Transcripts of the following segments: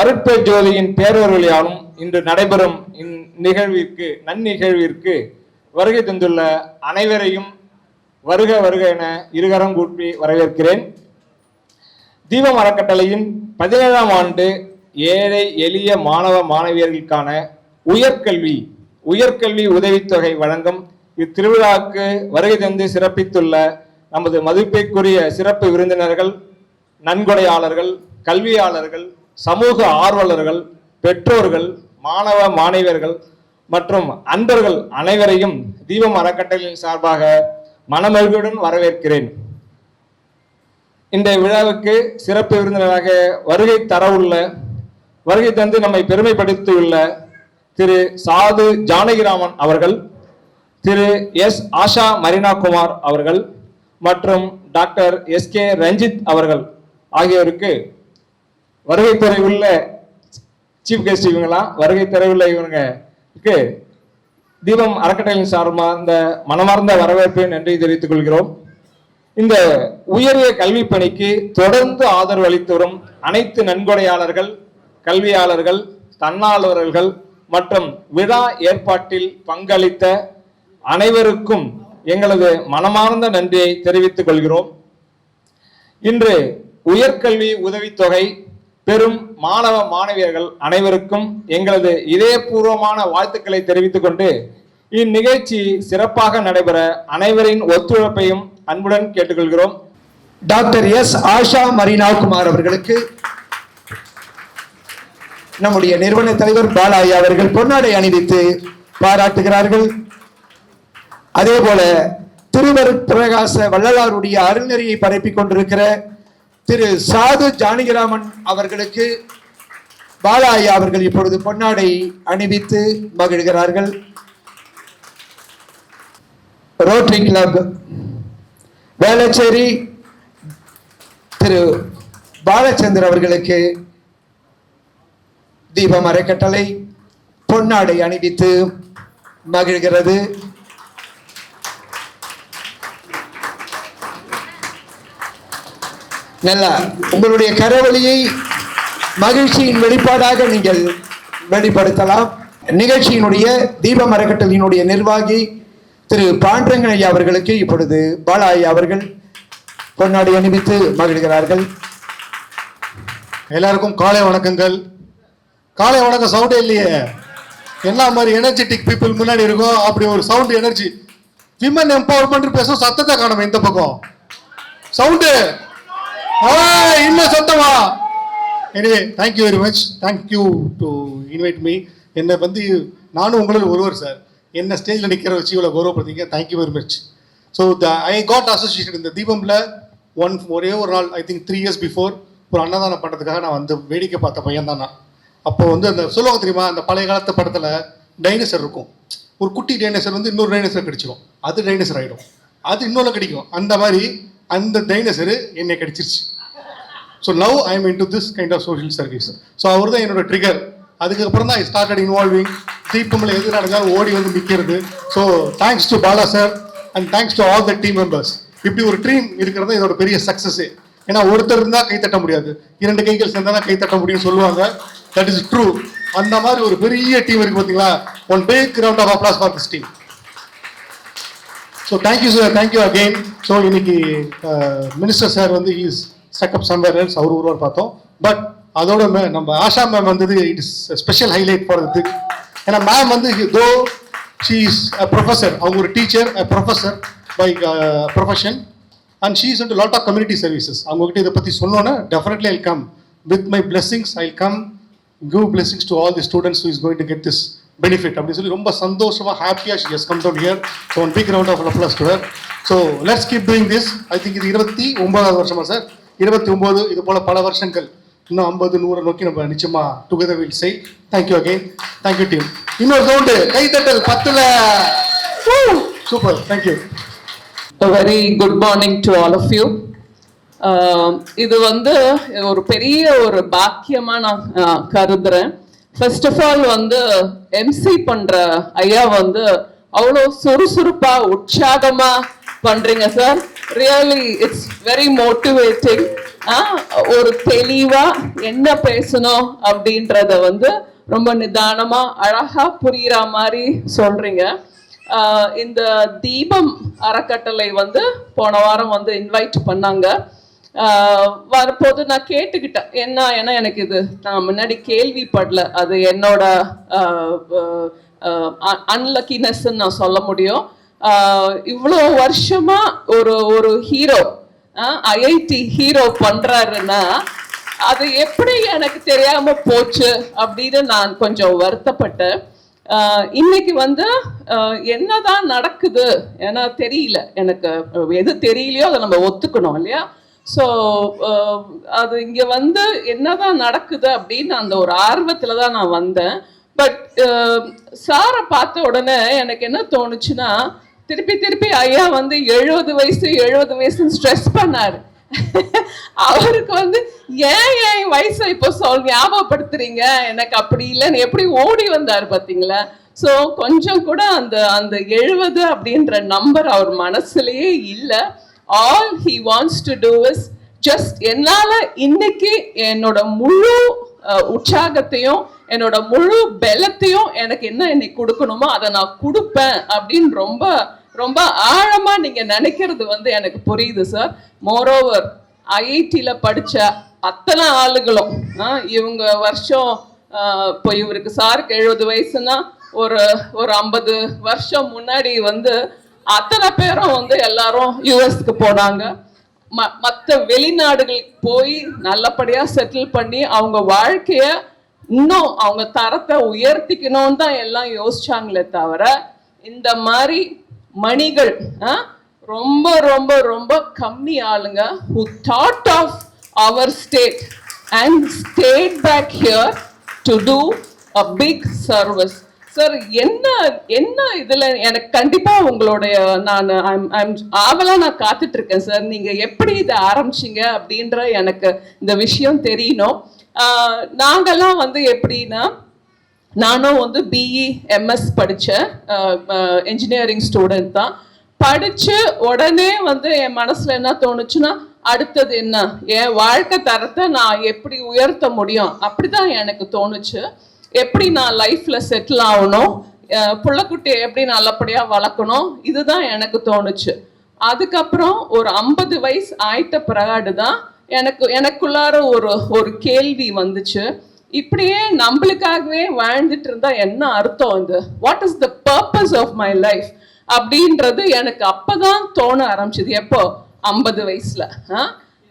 அருட்பெரு ஜோதியின் பேரொருளியாலும் இன்று நடைபெறும் இந்நிகழ்விற்கு நன்னிகழ்விற்கு வருகை தந்துள்ள அனைவரையும் வருக வருக என இருகரம் கூப்பி வரவேற்கிறேன். தீபம் அறக்கட்டளையின் 17ஆம் ஆண்டு ஏழை எளிய மாணவ மாணவியர்களுக்கான உயர்கல்வி உதவித்தொகை வழங்கும் இத்திருவிழாவுக்கு வருகை தந்து சிறப்பித்துள்ள நமது மதிப்பிற்குரிய சிறப்பு விருந்தினர்கள், நன்கொடையாளர்கள், கல்வியாளர்கள், சமூக ஆர்வலர்கள், பெற்றோர்கள், மாணவ மாணவியர்கள் மற்றும் அன்பர்கள் அனைவரையும் தீபம் அறக்கட்டளையின் சார்பாக மனமகிழ்வுடன் வரவேற்கிறேன். இந்த விழாவுக்கு சிறப்பு விருந்தினராக வருகை தந்து நம்மை பெருமைப்படுத்தியுள்ள திரு சாது ஜானகிராமன் அவர்கள், திரு எஸ் ஆஷா மரீனா குமார் அவர்கள் மற்றும் டாக்டர் எஸ் கே ரஞ்சித் அவர்கள் ஆகியோருக்கு வருகை தரவுள்ள சீஃப் கெஸ்ட் வருகை தரவுள்ள இவங்களுக்கு தீபம் அறக்கட்டளையின் சார்பார்ந்த மனமார்ந்த வரவேற்பை நன்றி தெரிவித்துக் கொள்கிறோம். இந்த உயரிய கல்வி பணிக்கு தொடர்ந்து ஆதரவு அளித்து வரும் அனைத்து நன்கொடையாளர்கள், கல்வியாளர்கள், தன்னார்வலர்கள் மற்றும் விழா ஏற்பாட்டில் பங்களித்த அனைவருக்கும் எங்களது மனமார்ந்த நன்றியை தெரிவித்துக் கொள்கிறோம். இன்று உயர்கல்வி உதவித்தொகை பெறும் மாணவ மாணவியர்கள் அனைவருக்கும் எங்களது இதயபூர்வமான வாழ்த்துக்களை தெரிவித்துக் கொண்டு இந்நிகழ்ச்சி சிறப்பாக நடைபெற அனைவரின் ஒத்துழைப்பையும் அன்புடன் கேட்டுக்கொள்கிறோம். டாக்டர் எஸ் ஆஷா மரீனா குமார் அவர்களுக்கு நம்முடைய நிறுவன தலைவர் பாலாயா அவர்கள் பொன்னாடை அணிவித்து பாராட்டுகிறார்கள். அதே போல திருவருட்பிரகாச வள்ளலாருடைய அருள்நெறியை பரப்பிக் கொண்டிருக்கிற திரு சாது ஜானகிராமன் அவர்களுக்கு பாலாயா அவர்கள் இப்பொழுது பொன்னாடை அணிவித்து மகிழ்கிறார்கள். ரோட்டரி கிளப் வேளச்சேரி திரு பாலச்சந்திர அவர்களுக்கு தீபம் அறக்கட்டளை பொன்னாடை அணிவித்து மகிழ்கிறது. நல்லா உங்களுடைய கரவொலியை மகிழ்ச்சியின் வெளிப்பாடாக நீங்கள் வெளிப்படுத்தலாம். நிகழ்ச்சியினுடைய தீபம் அறக்கட்டளையினுடைய நிர்வாகி திரு பாண்டரங்கன் ஐயா அவர்களுக்கு இப்பொழுது பாலாயா அவர்கள் பொன்னாடை அணிவித்து மகிழ்கிறார்கள். எல்லாருக்கும் காலை வணக்கங்கள். காலை வணக்கம் சவுண்டே இல்லையே, என்ன மாதிரி எனர்ஜெட்டிக் பீப்புள் முன்னாடி இருக்கும் அப்படி ஒரு சவுண்ட் எனர்ஜி. விமன் எம்பவர்மெண்ட் பேசும் சத்தத்தை காணும் இந்த பக்கம் சவுண்டு இன்னும் சத்தமா. Anyway thank you very much, thank you to invite me. என்னை வந்து நானும் உங்களில் ஒருவர் சார், என்ன ஸ்டேஜில் நிற்கிற வச்சு இவ்வளோ கௌரவப்படுத்திங்க. Thank you very much. So I got association இந்த தீபமில் ஒரே ஒரு நாள் ஐ திங்க் 3 years பிஃபோர் ஒரு அன்னதானம் பண்ணுறதுக்காக நான் வந்து வேடிக்கை பார்த்த பையன் தான் நான். அப்போ வந்து அந்த சொல்லுவாங்க தெரியுமா, அந்த பழைய காலத்து படத்தில் டைனோசர் இருக்கும், ஒரு குட்டி டைனோசர் வந்து இன்னொரு டைனோசர் கடிச்சிடும், அது டைனோசர் ஆகிடும், அது இன்னொன்று கடிக்கும். அந்த மாதிரி அந்த டைனோசர் என்னை கடிச்சிருச்சு. So now I am into this kind of social service. So அவர் தான் என்னோட ட்ரிகர். அதுக்கப்புறம் தான் ஐ ஸ்டார்டட் இன்வால்விங். தீபமில் எது நடந்தாலும் ஓடி வந்து நிற்கிறது. So thanks to Bala sir and thanks to all the team members. இப்படி ஒரு டீம் இருக்கிறது இதோட பெரிய சக்ஸஸே. ஏன்னா ஒருத்தர் இருந்தால் கை தட்ட முடியாது, 2 கைகள் சேர்ந்தால் தான் கை தட்ட முடியும்னு சொல்லுவாங்க. That is true. அந்த மாதிரி ஒரு பெரிய டீம் இருக்கு பார்த்தீங்களா. One big round of applause for this team. So thank you sir, thank you again. So இன்னைக்கு மினிஸ்டர் சார் வந்து இஸ் ஸ்டக்கப் சம்வேர் எல்ஸ் அவர் ஒருவர் பார்த்தோம். பட் அதோட நம்ம ஆஷா மேம் வந்தது it is special highlight for the. ஏன்னா மேம் வந்து தோ ஷீ இஸ் அ ப்ரொஃபஸர், அவங்க ஒரு teacher, a professor by profession and she is into lot of community services. அவங்ககிட்ட இதை பற்றி சொன்னோன்னா definitely I come with my blessings. I come give blessings to all the students who is going to get this benefit அப்படின்னு சொல்லி ரொம்ப சந்தோஷமாக ஹாப்பியாக she has come down here. So one big round of applause to her. So let's keep doing this. I think இது 29வது வருஷமா sir, 29 இது போல பல வருஷங்கள், இன்னும் 50 100 நோக்கி நம்ம நிச்சயமா together will say. Thank you again, thank you team. இன்னொரு சவுண்டு கைத்தட்டல் 10ல super. Thank you. A very good morning to all of you. இது வந்து ஒரு பெரிய ஒரு பாக்கியமா நான் கருதுறேன். ஃபர்ஸ்ட் ஆஃப் ஆல் வந்து எம்சி பண்ற ஐயா வந்து அவ்வளோ சுறுசுறுப்பா உற்சாகமா பண்றீங்க sir. Really it's very motivating. ஒரு தெளிவா என்ன பேசணும் அப்படின்றத வந்து ரொம்ப நிதானமா அழகா புரியுற மாதிரி சொல்றீங்க. இந்த தீபம் அறக்கட்டளை வந்து போன வாரம் வந்து இன்வைட் பண்ணாங்க. வரப்போது நான் கேட்டுக்கிட்டேன் ஏன்னா எனக்கு இது நான் முன்னாடி கேள்விப்படல. அது என்னோட அன்லக்கினஸ் நான் சொல்ல முடியும். இவ்வளோ வருஷமா ஒரு ஹீரோ ஐஐடி ஹீரோ பண்றாருன்னா அது எப்படி எனக்கு தெரியாம போச்சு அப்படின்னு நான் கொஞ்சம் வருத்தப்பட்டேன். இன்னைக்கு வந்து என்னதான் நடக்குது ஏன்னா தெரியல எனக்கு, எது தெரியலையோ அதை நம்ம ஒத்துக்கணும் இல்லையா? ஸோ அது இங்க வந்து என்னதான் நடக்குது அப்படின்னு அந்த ஒரு ஆர்வத்துல தான் நான் வந்தேன். பட் சாரை பார்த்த உடனே எனக்கு என்ன தோணுச்சுன்னா, திருப்பி ஐயா வந்து 70 வயசுன்னு ஸ்ட்ரெஸ் பண்ணாரு. அவருக்கு வந்து ஏன் வயசை இப்போ ஞாபகப்படுத்துறீங்க, எனக்கு அப்படி இல்லைன்னு எப்படி ஓடி வந்தாரு பாத்தீங்களா? ஸோ கொஞ்சம் கூட அந்த 70 அப்படின்ற நம்பர் அவர் மனசுலயே இல்லை. All he wants to do is just என்னால இன்னைக்கு என்னோட முழு உற்சாகத்தையும் என்னோட முழு பலத்தையும் எனக்கு என்ன இன்னைக்கு கொடுக்கணுமோ அதை நான் கொடுப்பேன் அப்படின்னு ரொம்ப ரொம்ப ஆழமா நீங்க நினைக்கிறது வந்து எனக்கு புரியுது சார். மோரோவர் ஐஐடியில படிச்ச அத்தனை ஆளுகளும் இவங்க வருஷம் இப்போ இவருக்கு சாருக்கு 70 வயசுன்னா ஒரு 50 வருஷம் முன்னாடி வந்து அத்தனை பேரும் வந்து எல்லாரும் யூஎஸ்க்கு போனாங்க. மற்ற வெளிநாடுகளுக்கு போய் நல்லபடியா செட்டில் பண்ணி அவங்க வாழ்க்கைய இன்னும் அவங்க தரத்தை உயர்த்திக்கணும்னு தான் எல்லாம் யோசிச்சாங்களே தவிர இந்த மாதிரி மணிகள் ரொம்ப ரொம்ப ரொம்ப கம்மி ஆளுங்க who thought of our state and stayed back here to do a big service. Sir என்ன இதுல எனக்கு கண்டிப்பா உங்களுடைய நான் ஆவலா நான் காத்துட்டு இருக்கேன் சார். நீங்க எப்படி இதை ஆரம்பிச்சீங்க அப்படின்ற எனக்கு இந்த விஷயம் தெரியணும். நாங்கெல்லாம் வந்து எப்படின்னா, நானும் வந்து பிஇ எம்எஸ் படித்தேன், என்ஜினியரிங் ஸ்டூடெண்ட் தான். படிச்சு உடனே வந்து என் மனசுல என்ன தோணுச்சுன்னா, அடுத்தது என்ன, என் வாழ்க்கை தரத்தை நான் எப்படி உயர்த்த முடியும் அப்படிதான் எனக்கு தோணுச்சு. எப்படி நான் லைஃப்ல செட்டில் ஆகணும், புள்ளக்குட்டியை எப்படி நல்லபடியா வளர்க்கணும், இதுதான் எனக்கு தோணுச்சு. அதுக்கப்புறம் ஒரு 50 வயசு ஆயிட்ட பிறகாடு தான் எனக்குள்ளார ஒரு கேள்வி வந்துச்சு. இப்படியே நம்மளுக்காகவே வாழ்ந்துட்டு இருந்தா என்ன அர்த்தம், இது what is the purpose of my life அப்படின்றது எனக்கு அப்பதான் தோண ஆரம்பிச்சது. எப்போ 50 வயசுல.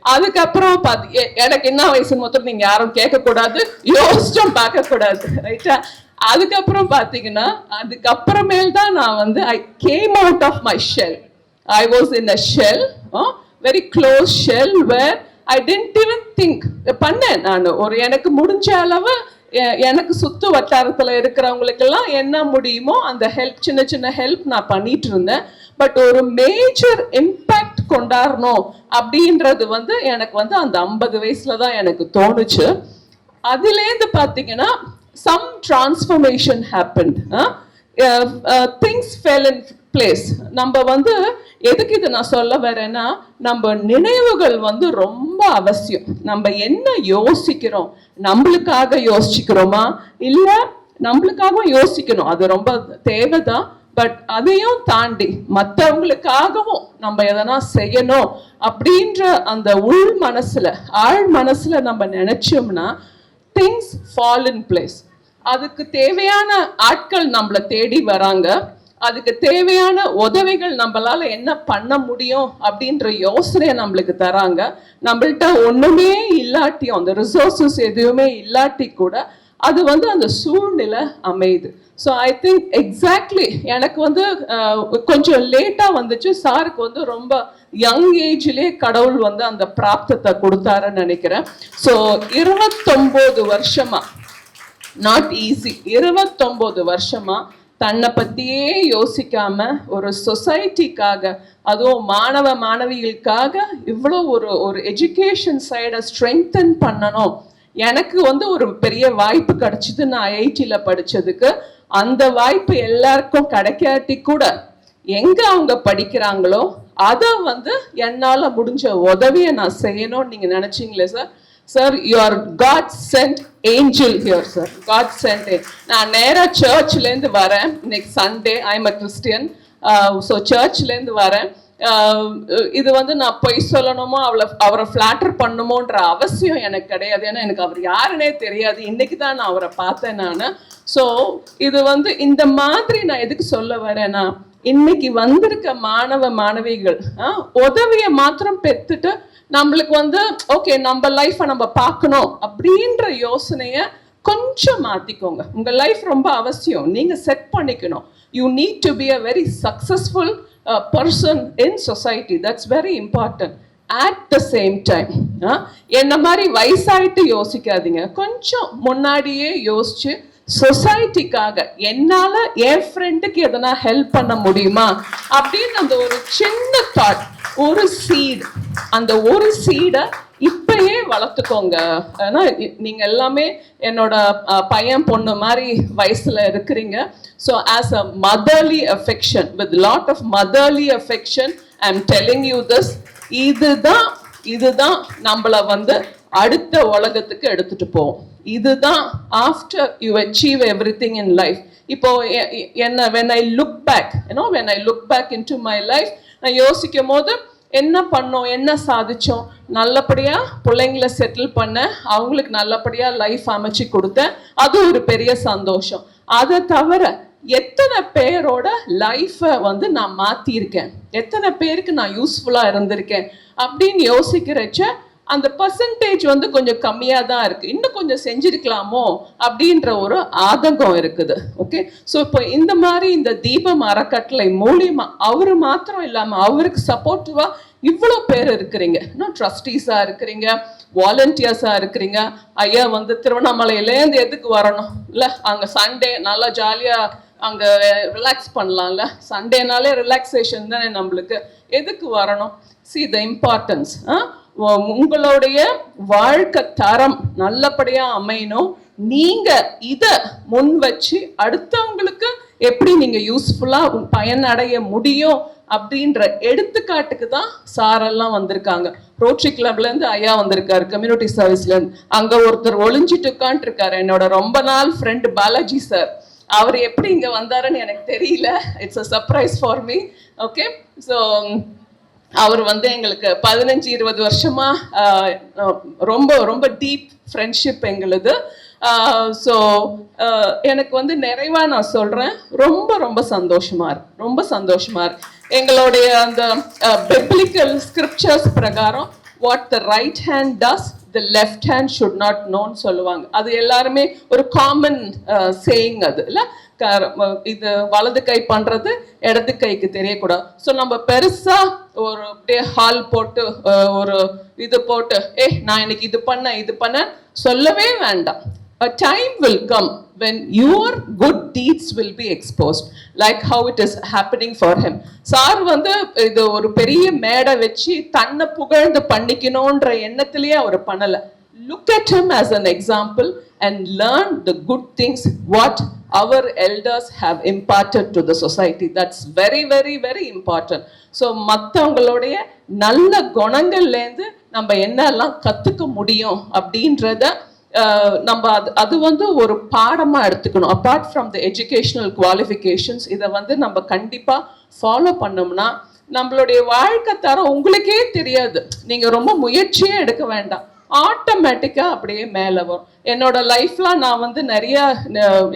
அதுக்கப்புறம் எனக்கு என்ன வயசுன்னு மொத்தம் நீங்க யாரும் கேட்க கூடாது, யோசிச்சும் பார்க்க கூடாது, ரைட்டா? அதுக்கப்புறம் பாத்தீங்கன்னா அதுக்கப்புறமேல் தான் நான் வந்து I came out of my shell. I was in a shell, very close shell, where I didn't even think. பண்ணேன் நான் எனக்கு முடிஞ்ச அளவு எனக்கு சுத்து வட்டாரத்துல இருக்கிறவங்களுக்கெல்லாம் என்ன முடியுமோ அந்த ஹெல்ப், சின்ன சின்ன ஹெல்ப் நான் பண்ணிட்டு இருந்தேன். பட் ஒரு மேஜர் இம்பாக்ட் கொண்டாடணும் அப்படின்றது வந்து எனக்கு வந்து அந்த 50 வயசுல தான் எனக்கு தோணுச்சு. அதுலேருந்து பார்த்தீங்கன்னா some transformation happened. Things fell in place. நம்ம வந்து எதுக்கு இதை நான் சொல்ல வரேன்னா, நம்ம நினைவுகள் வந்து ரொம்ப அவசியம். நம்ம என்ன யோசிக்கிறோம், நம்மளுக்காக யோசிக்கிறோமா இல்லை நம்மளுக்காகவும் யோசிக்கணும், அது ரொம்ப தேவைதான். பட் அதையும் தாண்டி மற்றவங்களுக்காகவும் நம்ம எதனா செய்யணும் அப்படின்ற அந்த உள் மனசுல, ஆழ் மனசுல நம்ம நினைச்சோம்னா things fall in place. அதுக்கு தேவையான ஆட்கள் நம்மளை தேடி வராங்க, அதுக்கு தேவையான உதவிகள் நம்மளால என்ன பண்ண முடியும் அப்படின்ற யோசனையை நம்மளுக்கு தராங்க. நம்மள்கிட்ட ஒண்ணுமே இல்லாட்டியும், அந்த ரிசோர்சஸ் எதுவுமே இல்லாட்டி கூட அது வந்து அந்த சூழ்நிலை அமையுது. ஸோ ஐ திங்க் எக்ஸாக்ட்லி எனக்கு வந்து கொஞ்சம் லேட்டாக வந்துச்சு. சாருக்கு வந்து ரொம்ப யங் ஏஜ்லேயே கடவுள் வந்து அந்த பிராப்தத்தை கொடுத்தாருன்னு நினைக்கிறேன். ஸோ 29 வருஷமா, நாட் ஈஸி, 29 வருஷமா தன்னை பற்றியே யோசிக்காம ஒரு சொசைட்டிக்காக, அதுவும் மாணவ மாணவிகளுக்காக இவ்வளோ ஒரு எஜுகேஷன் சைடை ஸ்ட்ரெங்தன் பண்ணணும். எனக்கு வந்து ஒரு பெரிய வாய்ப்பு கிடைச்சிது நான் ஐஐடியில படிச்சதுக்கு. அந்த வாய்ப்பு எல்லாருக்கும் கிடைக்காட்டி கூட எங்க அவங்க படிக்கிறாங்களோ அதை வந்து என்னால முடிஞ்ச உதவியை நான் செய்யணும்னு நீங்க நினைச்சீங்களே sir, sir you are God sent angel here sir, God sent. நான் நேரா சர்ச்லேருந்து வரேன், இன்னைக்கு Sunday, I am a Christian, so சர்ச்லேருந்து வரேன். இது வந்து நான் பொய் சொல்லணுமோ அவரை ஃபிளாட்டர் பண்ணுமோன்ற அவசியம் எனக்கு கிடையாது, ஏன்னா எனக்கு அவர் யாருன்னே தெரியாது, இன்னைக்கு தான் நான் அவரை பார்த்தேன் நான். ஸோ இது வந்து இந்த மாதிரி நான் எதுக்கு சொல்ல வரேன்னா, இன்னைக்கு வந்திருக்க மாணவ மாணவிகள் உதவியை மாத்திரம் பெற்றுட்டு நம்மளுக்கு வந்து ஓகே நம்ம லைஃப்பை நம்ம பார்க்கணும் அப்படின்ற யோசனைய கொஞ்சம் மாத்திக்கோங்க. உங்க லைஃப் ரொம்ப அவசியம், நீங்க செட் பண்ணிக்கணும். You need to be a very successful person in society, that's very important. At the same time என்ன மாதிரி வயசாயிட்டு யோசிக்காதீங்க, கொஞ்சம் முன்னாடியே யோசிச்சு சொசைட்டிக்காக என்னால என் ஃப்ரெண்டுக்கு எதனா ஹெல்ப் பண்ண முடியுமா அப்படின்னு அந்த ஒரு சின்ன தாட், ஒரு சீட், அந்த ஒரு சீடை இப்பயே வளர்த்துக்கோங்க. ஏன்னா நீங்க எல்லாமே என்னோட பையன் பொண்ணு மாதிரி வயசுல இருக்கிறீங்க. So as a motherly affection, with lot of motherly affection, I am telling you this. இதுதான் நம்மள வந்து அடுத்த உலகத்துக்கு எடுத்துட்டு போவோம். இதுதான் after you achieve everything in life. இப்போ என்ன when I look back, when I look back into my life, நான் யோசிக்கும் போது என்ன பண்ணோம், என்ன சாதிச்சோம், நல்லபடியா பிள்ளைங்களை செட்டில் பண்ண, அவங்களுக்கு நல்லபடியா லைஃப் அமைச்சு கொடுத்தேன், அது ஒரு பெரிய சந்தோஷம். அதை தவிர எத்தனை பேரோட லைஃபை வந்து நான் மாத்திருக்கேன், எத்தனை பேருக்கு நான் யூஸ்ஃபுல்லா இருந்திருக்கேன் அப்படின்னு யோசிக்கிறச்ச அந்த பர்சன்டேஜ் வந்து கொஞ்சம் கம்மியா தான் இருக்கு. இன்னும் கொஞ்சம் செஞ்சிருக்கலாமோ அப்படின்ற ஒரு ஆதங்கம் இருக்குது. ஓகே, ஸோ இப்போ இந்த மாதிரி இந்த தீபம் அறக்கட்டளை மூலியமா அவரு மாத்திரம் இல்லாம அவருக்கு சப்போர்ட்டிவா இவ்வளோ பேர் இருக்கிறீங்க, இன்னும் ட்ரஸ்டீஸா இருக்கிறீங்க, வாலண்டியர்ஸா இருக்கிறீங்க. ஐயா வந்து திருவண்ணாமலையிலேருந்து எதுக்கு வரணும் இல்ல, அங்க சண்டே நல்லா ஜாலியா அங்க ரிலாக்ஸ் பண்ணலாம்ல, சண்டேனாலே ரிலாக்ஸேஷன் தானே நம்மளுக்கு, எதுக்கு வரணும்? see the importance. உங்களுடைய வாழ்க்கை தரம் நல்லபடியா அமையணும். நீங்க இத முன் வச்சு அடுத்தவங்களுக்கு எப்படி நீங்க யூஸ்ஃபுல்லா பயனடைய முடியும் அப்படின்ற எடுத்துக்காட்டுக்கு தான் சாரெல்லாம் வந்திருக்காங்க. ரோட்டரி கிளப்ல இருந்து ஐயா வந்திருக்காரு, கம்யூனிட்டி சர்வீஸ்ல இருந்து. அங்க ஒருத்தர் ஒளிஞ்சிட்டு உட்காந்துட்டு இருக்காரு, என்னோட ரொம்ப நாள் ஃப்ரெண்ட் பாலாஜி சார். அவர் எப்படி இங்க வந்தாருன்னு எனக்கு தெரியல, it's a surprise for me. Okay, so அவர் வந்து எங்களுக்கு 15-20 வருஷமா ரொம்ப ரொம்ப டீப் ஃப்ரெண்ட்ஷிப் எங்களுது. ஸோ எனக்கு வந்து நிறைவா நான் சொல்றேன், ரொம்ப ரொம்ப சந்தோஷமா இருக்கு, ரொம்ப சந்தோஷமா இருக்கு. எங்களுடைய அந்த பிப்ளிக்கல் ஸ்கிரிப்சர்ஸ் பிரகாரம் what the right hand does the left hand should not நோன்னு சொல்லுவாங்க. அது எல்லாருமே ஒரு காமன் சேயிங் அது இல்லை, இது வலது கை பண்றது இடது கைக்கு தெரியக்கூடாது. ஸோ நம்ம பெருசா ஒரு அப்படியே ஹால் போட்டு ஒரு இது போட்டு நான் இன்னைக்கு இது பண்ண சொல்லவே வேண்டாம். A time will come when your good deeds will be exposed, like how it is happening for him. Sir வந்து இது ஒரு பெரிய மேடை வச்சு தன்னை புகழ்ந்து பண்ணிக்கணும்ன்ற எண்ணத்திலேயே அவர் பண்ணல. Look at him as an example and learn the good things what our elders have imparted to the society. That's very very very important. So மற்றவங்களுடைய நல்ல குணங்கள்லேருந்து நம்ம என்னெல்லாம் கற்றுக்க முடியும் அப்படின்றத நம்ம அது வந்து ஒரு பாடமா எடுத்துக்கணும். Apart from the educational qualifications இதை வந்து நம்ம கண்டிப்பா ஃபாலோ பண்ணோம்னா நம்மளுடைய வாழ்க்கை தரம் உங்களுக்கே தெரியாது, நீங்க ரொம்ப முயற்சியே எடுக்க வேண்டாம், ஆட்டோமேட்டிக்கா அப்படியே மேலே வரும். என்னோட லைஃப்ல நான் வந்து நிறைய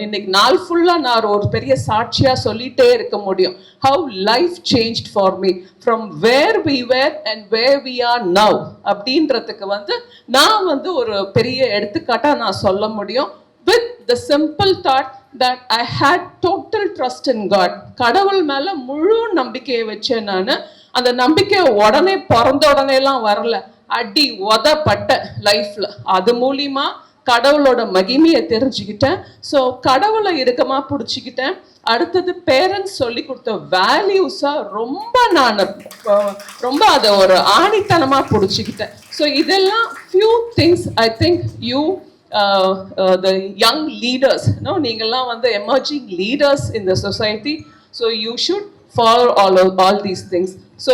இன்னைக்கு நாள் ஃபுல்லா நான் ஒரு பெரிய சாட்சியா சொல்லிட்டே இருக்க முடியும். How life changed for me from where we were and where we are now அப்படின்றதுக்கு வந்து நான் வந்து ஒரு பெரிய எடுத்துக்காட்டா நான் சொல்ல முடியும். With the simple thought that I had total trust in God. கடவுள் மேல முழு நம்பிக்கையை வச்சேன் நான். அந்த நம்பிக்கை உடனே பிறந்த உடனே எல்லாம் வரல, அடி உதப்பட்ட லைஃப்ல. அது மூலியமா கடவுளோட மகிமையை தெரிஞ்சுக்கிட்டேன். ஸோ கடவுளை இறுக்கமா பிடிச்சிக்கிட்டேன். அடுத்தது பேரண்ட்ஸ் சொல்லி கொடுத்த வேல்யூஸா ரொம்ப அதை ஒரு ஆணித்தனமா பிடிச்சிக்கிட்டேன். ஸோ இதெல்லாம் few things I think you the young leaders, நீங்கெல்லாம் வந்து emerging leaders in the society, so you should for all these things. So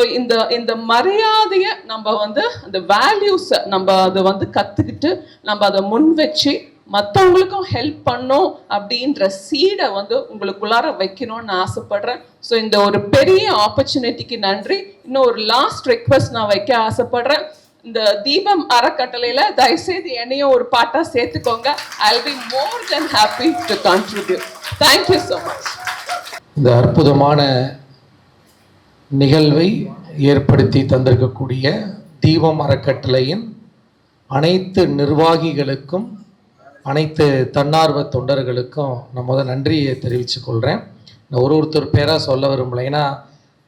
இந்த மரியாதையை நம்ம வந்து அந்த வேல்யூஸை நம்ம அதை வந்து கற்றுக்கிட்டு நம்ம அதை முன் வச்சு மற்றவங்களுக்கும் ஹெல்ப் பண்ணும் அப்படின்ற சீடை வந்து உங்களுக்குள்ளார வைக்கணும்னு நான் ஆசைப்படுறேன். ஸோ இந்த ஒரு பெரிய ஆப்பர்ச்சுனிட்டிக்கு நன்றி. இன்னும் ஒரு லாஸ்ட் ரெக்வஸ்ட் நான் வைக்க ஆசைப்படுறேன். இந்த தீபம் அறக்கட்டளையில தயவுசெய்து என்னையும் ஒரு பாட்டா சேர்த்துக்கோங்க. I will be more then happy to contribute. Thank you so much. இந்த அற்புதமான நிகழ்வை ஏற்படுத்தி தந்திருக்கக்கூடிய தீபம் அறக்கட்டளையின் அனைத்து நிர்வாகிகளுக்கும் அனைத்து தன்னார்வ தொண்டர்களுக்கும் நான் முதல் நன்றியை தெரிவித்துக் கொள்கிறேன். நான் ஒருத்தர் பேராக சொல்ல விரும்பலை. ஏன்னா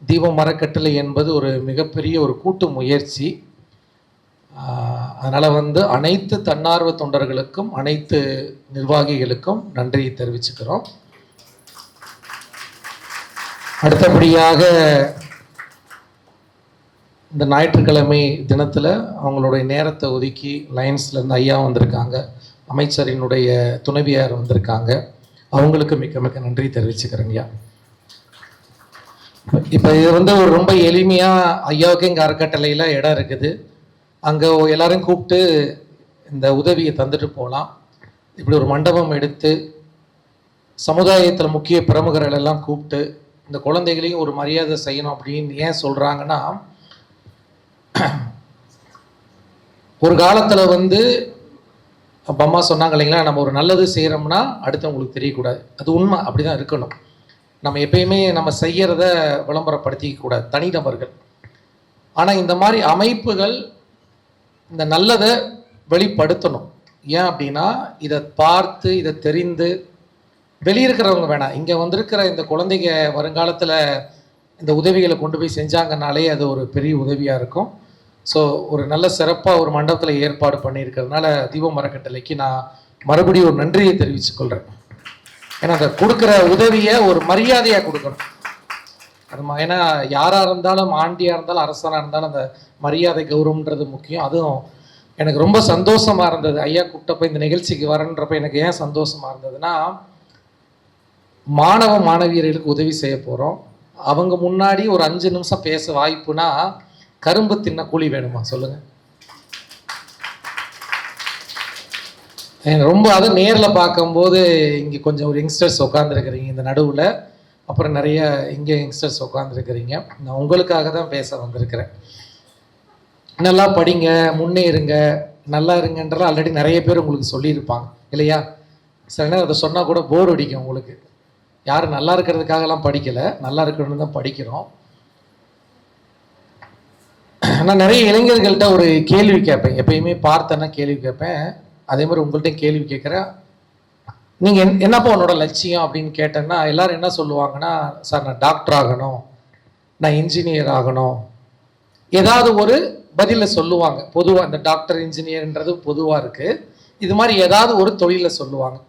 தீபம் அறக்கட்டளை என்பது ஒரு மிகப்பெரிய ஒரு கூட்டு முயற்சி. அதனால் வந்து அனைத்து தன்னார்வ தொண்டர்களுக்கும் அனைத்து நிர்வாகிகளுக்கும் நன்றியை தெரிவிச்சுக்கிறோம். அடுத்தபடியாக இந்த ஞாயிற்றுக்கிழமை தினத்தில் அவங்களுடைய நேரத்தை ஒதுக்கி லயன்ஸ்லேருந்து ஐயா வந்திருக்காங்க, அமைச்சரினுடைய துணைவியார் வந்திருக்காங்க. அவங்களுக்கு மிக்க மிக்க நன்றி தெரிவிச்சுக்கிறேங்கய்யா. இப்போ இது வந்து ஒரு ரொம்ப எளிமையாக ஐயாவுக்கு எங்கள் அறக்கட்டளையில் இடம் இருக்குது. அங்கே எல்லாரையும் கூப்பிட்டு இந்த உதவியை தந்துட்டு போகலாம். இப்படி ஒரு மண்டபம் எடுத்து சமுதாயத்தில் முக்கிய பிரமுகர்கள் எல்லாம் கூப்பிட்டு இந்த குழந்தைகளையும் ஒரு மரியாதை செய்யணும் அப்படின்னு ஏன் சொல்கிறாங்கன்னா, ஒரு காலத்தில் வந்து அம்மா சொன்னாங்க இல்லைங்களா, நம்ம ஒரு நல்லது செய்கிறோம்னா அடுத்தவங்களுக்கு தெரியக்கூடாது. அது உண்மை, அப்படி தான் இருக்கணும். நம்ம எப்பயுமே நம்ம செய்கிறத விளம்பரப்படுத்திக்க கூடாது தனிநபர்கள். ஆனால் இந்த மாதிரி அமைப்புகள் இந்த நல்லதை வெளிப்படுத்தணும். ஏன் அப்படின்னா, இதை பார்த்து இதை தெரிந்து வெளியிருக்கிறவங்க வேணாம், இங்கே வந்திருக்கிற இந்த குழந்தைங்க வருங்காலத்தில் இந்த உதவிகளை கொண்டு போய் செஞ்சாங்கனாலே அது ஒரு பெரிய உதவியாக இருக்கும். ஸோ ஒரு நல்ல சிறப்பாக ஒரு மண்டபத்தில் ஏற்பாடு பண்ணியிருக்கிறதுனால தீபம் அறக்கட்டளைக்கு நான் மறுபடியும் ஒரு நன்றியை தெரிவித்துக்கொள்கிறேன். ஏன்னா அந்த கொடுக்குற உதவியை ஒரு மரியாதையாக கொடுக்கணும். அது ஏன்னா யாராக இருந்தாலும், ஆண்டியாக இருந்தாலும், அரசனாக இருந்தாலும் அந்த மரியாதை கௌரவம்ன்றது முக்கியம். அதுவும் எனக்கு ரொம்ப சந்தோஷமாக இருந்தது ஐயா கூப்பிட்டப்ப இந்த நிகழ்ச்சிக்கு வரன்றப்ப. எனக்கு ஏன் சந்தோஷமாக இருந்ததுன்னா, மாணவ மாணவியர்களுக்கு உதவி செய்ய போகிறோம். அவங்க முன்னாடி ஒரு 5 நிமிஷம் பேச வாய்ப்புனா கரும்பு தின்ன கூலி வேணுமா சொல்லுங்கள்? ரொம்ப அது நேரில் பார்க்கும்போது இங்கே கொஞ்சம் ஒரு யங்ஸ்டர்ஸ் உட்காந்துருக்கிறீங்க இந்த நடுவில், அப்புறம் நிறைய இங்கே யங்ஸ்டர்ஸ் உட்காந்துருக்கிறீங்க. நான் உங்களுக்காக தான் பேச வந்திருக்கிறேன். நல்லா படிங்க, முன்னேறுங்க, நல்லா இருங்கன்றலாம் ஆல்ரெடி நிறைய பேர் உங்களுக்கு சொல்லியிருப்பாங்க இல்லையா? சில நேரம் அதை சொன்னால் கூட போர் அடிக்கும் உங்களுக்கு. யாரும் நல்லா இருக்கிறதுக்காகலாம் படிக்கலை, நல்லா இருக்கணும்னு தான் படிக்கிறோம். நான் நிறைய இளைஞர்கள்ட்ட ஒரு கேள்வி கேட்பேன், எப்பயுமே பார்த்தேன்னா கேள்வி கேட்பேன். அதே மாதிரி உங்கள்கிட்ட கேள்வி கேட்குறேன். நீங்கள் என்னப்பா உன்னோட லட்சியம் அப்படின்னு கேட்டேன்னா எல்லாரும் என்ன சொல்லுவாங்கன்னா, சார் நான் டாக்டர் ஆகணும், நான் இன்ஜினியர் ஆகணும், ஏதாவது ஒரு பதிலை சொல்லுவாங்க. பொதுவாக இந்த டாக்டர் இன்ஜினியர்ன்றது பொதுவாக இருக்குது. இது மாதிரி ஏதாவது ஒரு தொழிலை சொல்லுவாங்க.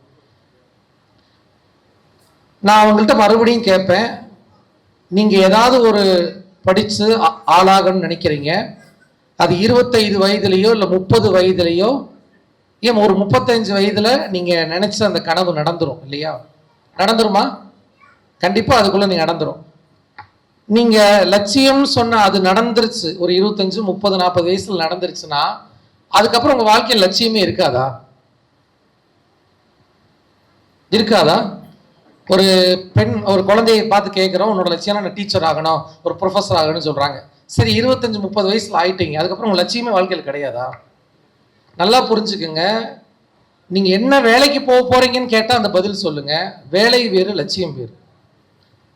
நான் அவங்கள்ட்ட மறுபடியும் கேட்பேன், நீங்கள் ஏதாவது ஒரு படித்து ஆளாகணும்னு நினைக்கிறீங்க, அது 25 வயதுலேயோ இல்லை 30 வயதுலேயோ, ஏன் ஒரு 35 வயதில் நீங்கள் நினச்ச அந்த கனவு நடந்துடும் இல்லையா? நடந்துருமா? கண்டிப்பாக அதுக்குள்ளே நீங்கள் நடந்துடும். நீங்கள் லட்சியம்னு சொன்ன அது நடந்துருச்சு, ஒரு 25, 30, 40 வயசில் நடந்துருச்சுன்னா அதுக்கப்புறம் உங்கள் வாழ்க்கையில் லட்சியமே இருக்காதா? இருக்காதா? ஒரு பெண் ஒரு குழந்தையை பார்த்து கேட்குறோம், உன்னோட லட்சியம் நான் டீச்சர் ஆகணும், ஒரு ப்ரொஃபஸர் ஆகணும்னு சொல்கிறாங்க. சரி, 25, 30 வயசில் ஆயிட்டீங்க, அதுக்கப்புறம் உங்கள் லட்சியமே வாழ்க்கையில் கிடையாதா? நல்லா புரிஞ்சுக்குங்க. நீங்கள் என்ன வேலைக்கு போக போகிறீங்கன்னு கேட்டால் அந்த பதில் சொல்லுங்கள். வேலை வேறு, லட்சியம் வேறு.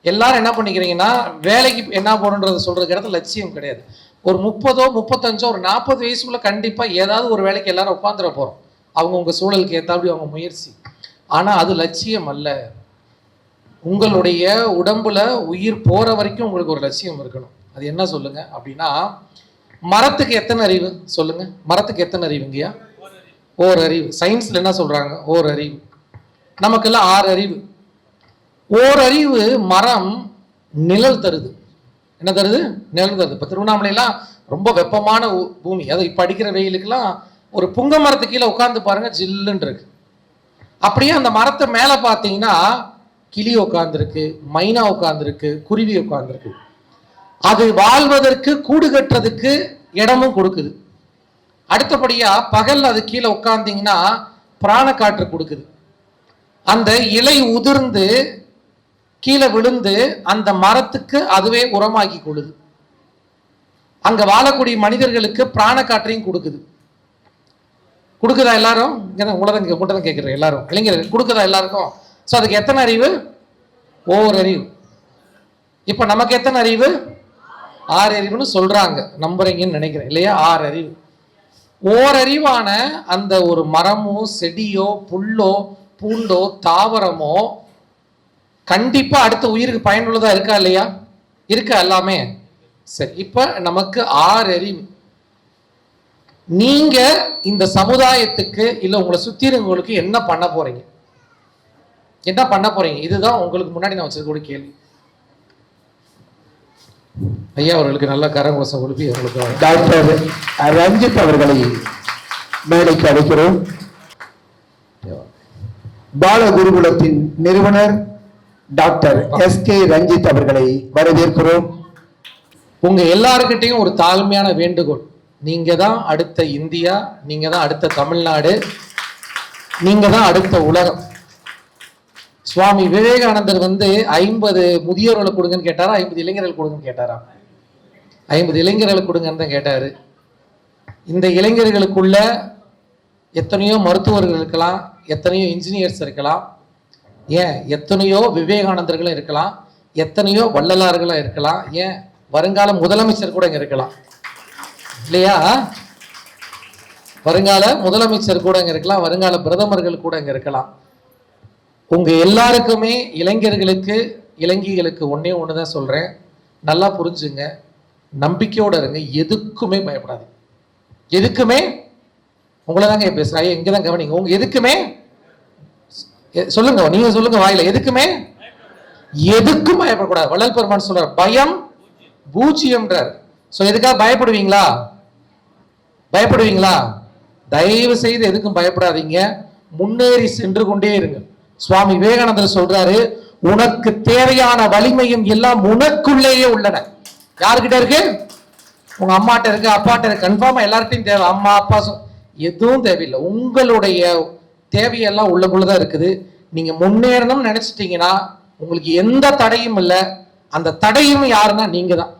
எல்லாரும் என்ன பண்ணிக்கிறீங்கன்னா, வேலைக்கு என்ன போகணுன்றதை சொல்கிறதுக்கு இடத்துல லட்சியம் கிடையாது. ஒரு 30, 35, ஒரு 40 வயசுக்குள்ளே கண்டிப்பாக ஏதாவது ஒரு வேலைக்கு எல்லாரும் உட்காந்துட போகிறோம். அவங்கவுங்க சூழலுக்கு ஏற்றாப்படி அவங்க முயற்சி. ஆனால் அது லட்சியம் அல்ல. உங்களுடைய உடம்புல உயிர் போற வரைக்கும் உங்களுக்கு ஒரு லட்சியம் இருக்கணும். அது என்ன சொல்லுங்க அப்படின்னா, மரத்துக்கு எத்தனை அறிவு சொல்லுங்க? மரத்துக்கு எத்தனை அறிவுங்கய்யா? ஓர் அறிவு. சயின்ஸ்ல என்ன சொல்றாங்க? ஓர் அறிவு. நமக்கெல்லாம் 6 அறிவு. ஓர் அறிவு மரம் நிழல் தருது. என்ன தருது? நிழல் தருது. இப்போ திருவண்ணாமலையெல்லாம் ரொம்ப வெப்பமான பூமி. அதாவது இப்போ அடிக்கிற வெயிலுக்கெல்லாம் ஒரு புங்க மரத்து கீழே உட்காந்து பாருங்க, ஜில்லுன்னு இருக்கு. அப்படியே அந்த மரத்தை மேலே பார்த்தீங்கன்னா கிளி உட்கார்ந்துருக்கு, மைனா உட்கார்ந்துருக்கு, குருவி உட்கார்ந்துருக்கு. அது வாழ்வதற்கு கூடு கட்டுறதுக்கு இடமும் கொடுக்குது. அடுத்தபடியா பகல் அது கீழே உட்கார்ந்தீங்கன்னா பிராண காற்று கொடுக்குது. அந்த இலை உதிர்ந்து கீழே விழுந்து அந்த மரத்துக்கு அதுவே உரமாக்கி கொள்ளுது. அங்க வாழக்கூடிய மனிதர்களுக்கு பிராண காற்றையும் கொடுக்குது. கொடுக்குதா எல்லாரும்? உங்களதான் கேட்கிறேன். எல்லாரும் இளைஞர்கள் கொடுக்குதா எல்லாருக்கும்? ஸோ அதுக்கு எத்தனை அறிவு? ஓர் அறிவு. இப்ப நமக்கு எத்தனை அறிவு? 6 அறிவுன்னு சொல்றாங்க, நம்புறீங்கன்னு நினைக்கிறேன் இல்லையா? 6 அறிவு. ஓரறிவான அந்த ஒரு மரமோ செடியோ புல்லோ பூண்டோ தாவரமோ கண்டிப்பா அடுத்த உயிருக்கு பயனுள்ளதா இருக்கா இல்லையா? இருக்கா எல்லாமே? சரி, இப்ப நமக்கு 6 அறிவு. நீங்க இந்த சமுதாயத்துக்கு இல்ல உங்களை சுத்தி இருக்கவங்களுக்கு என்ன பண்ண போறீங்க? என்ன பண்ண போறீங்க? இதுதான் உங்களுக்கு முன்னாடி நான் வச்சிருக்கக்கூடிய கேள்வி. ஐயா அவர்களுக்கு நல்ல கரங்கோசம் கொடுப்பி அவங்களுக்கு டாக்டர் ரஞ்சித் அவர்களை மேடைக்கு அழைக்கிறோம். பாலகுருகுலத்தின் நிறுவனர் டாக்டர் எஸ்கே ரஞ்சித் அவர்களை வரவேற்கிறோம். உங்க எல்லாருக்கிட்டையும் ஒரு தாழ்மையான வேண்டுகோள். நீங்க தான் அடுத்த இந்தியா, நீங்க தான் அடுத்த தமிழ்நாடு, நீங்க தான் அடுத்த உலகம். சுவாமி விவேகானந்தர் 50 முதியோர்களை கொடுங்கன்னு கேட்டாரா, 50 இளைஞர்கள் கொடுங்கன்னு கேட்டாரா? 50 இளைஞர்கள் கொடுங்கன்னு தான் கேட்டாரு. இந்த இளைஞர்களுக்குள்ள எத்தனையோ மருத்துவர்கள் இருக்கலாம், எத்தனையோ இன்ஜினியர்ஸ் இருக்கலாம், ஏன் எத்தனையோ விவேகானந்தர்களும் இருக்கலாம், எத்தனையோ வள்ளலார்களும் இருக்கலாம், ஏன் வருங்கால முதலமைச்சர் கூட இங்க இருக்கலாம் இல்லையா? வருங்கால முதலமைச்சர் கூட இங்க இருக்கலாம், வருங்கால பிரதமர்கள் கூட இங்க இருக்கலாம். உங்க எல்லாருக்குமே இளைஞர்களுக்கு இளைஞர்களுக்கு ஒன்னே ஒண்ணுதான் சொல்றேன், நல்லா புரிஞ்சுங்க, நம்பிக்கையோட இருங்க, எதுக்குமே பயப்படாது. எதுக்குமே உங்களை தாங்க பேசுறேன், இங்கதான் கவனிங்க. உங்க எதுக்குமே சொல்லுங்க, நீங்க சொல்லுங்க வாயில, எதுக்குமே எதுக்கும் பயப்படக்கூடாது. வள்ளல் பெருமான் சொல்றார், பயம் பூஜ்ஜியம்ன்றார். சோ எதுக்காக பயப்படுவீங்களா? பயப்படுவீங்களா? தயவு செய்து எதுக்கும் பயப்படாதீங்க, முன்னேறி சென்று கொண்டே இருங்க. சுவாமி விவேகானந்தர் சொல்றாரு, உனக்கு தேவையான வலிமையும் எல்லாம் உனக்குள்ளேயே உள்ளன. யாருக்கிட்ட இருக்கு? உங்க அம்மாட்ட இருக்கு, அப்பாட்ட இருக்கு, கன்ஃபார்மா எல்லார்ட்டையும் தேவை. அம்மா அப்பா எதுவும் தேவையில்லை, உங்களுடைய தேவையெல்லாம் உள்ளக்குள்ளதான் இருக்குது. நீங்க முன்னேறணும்னு நினைச்சிட்டீங்கன்னா உங்களுக்கு எந்த தடையும் இல்லை. அந்த தடையும் யாருன்னா நீங்க தான்.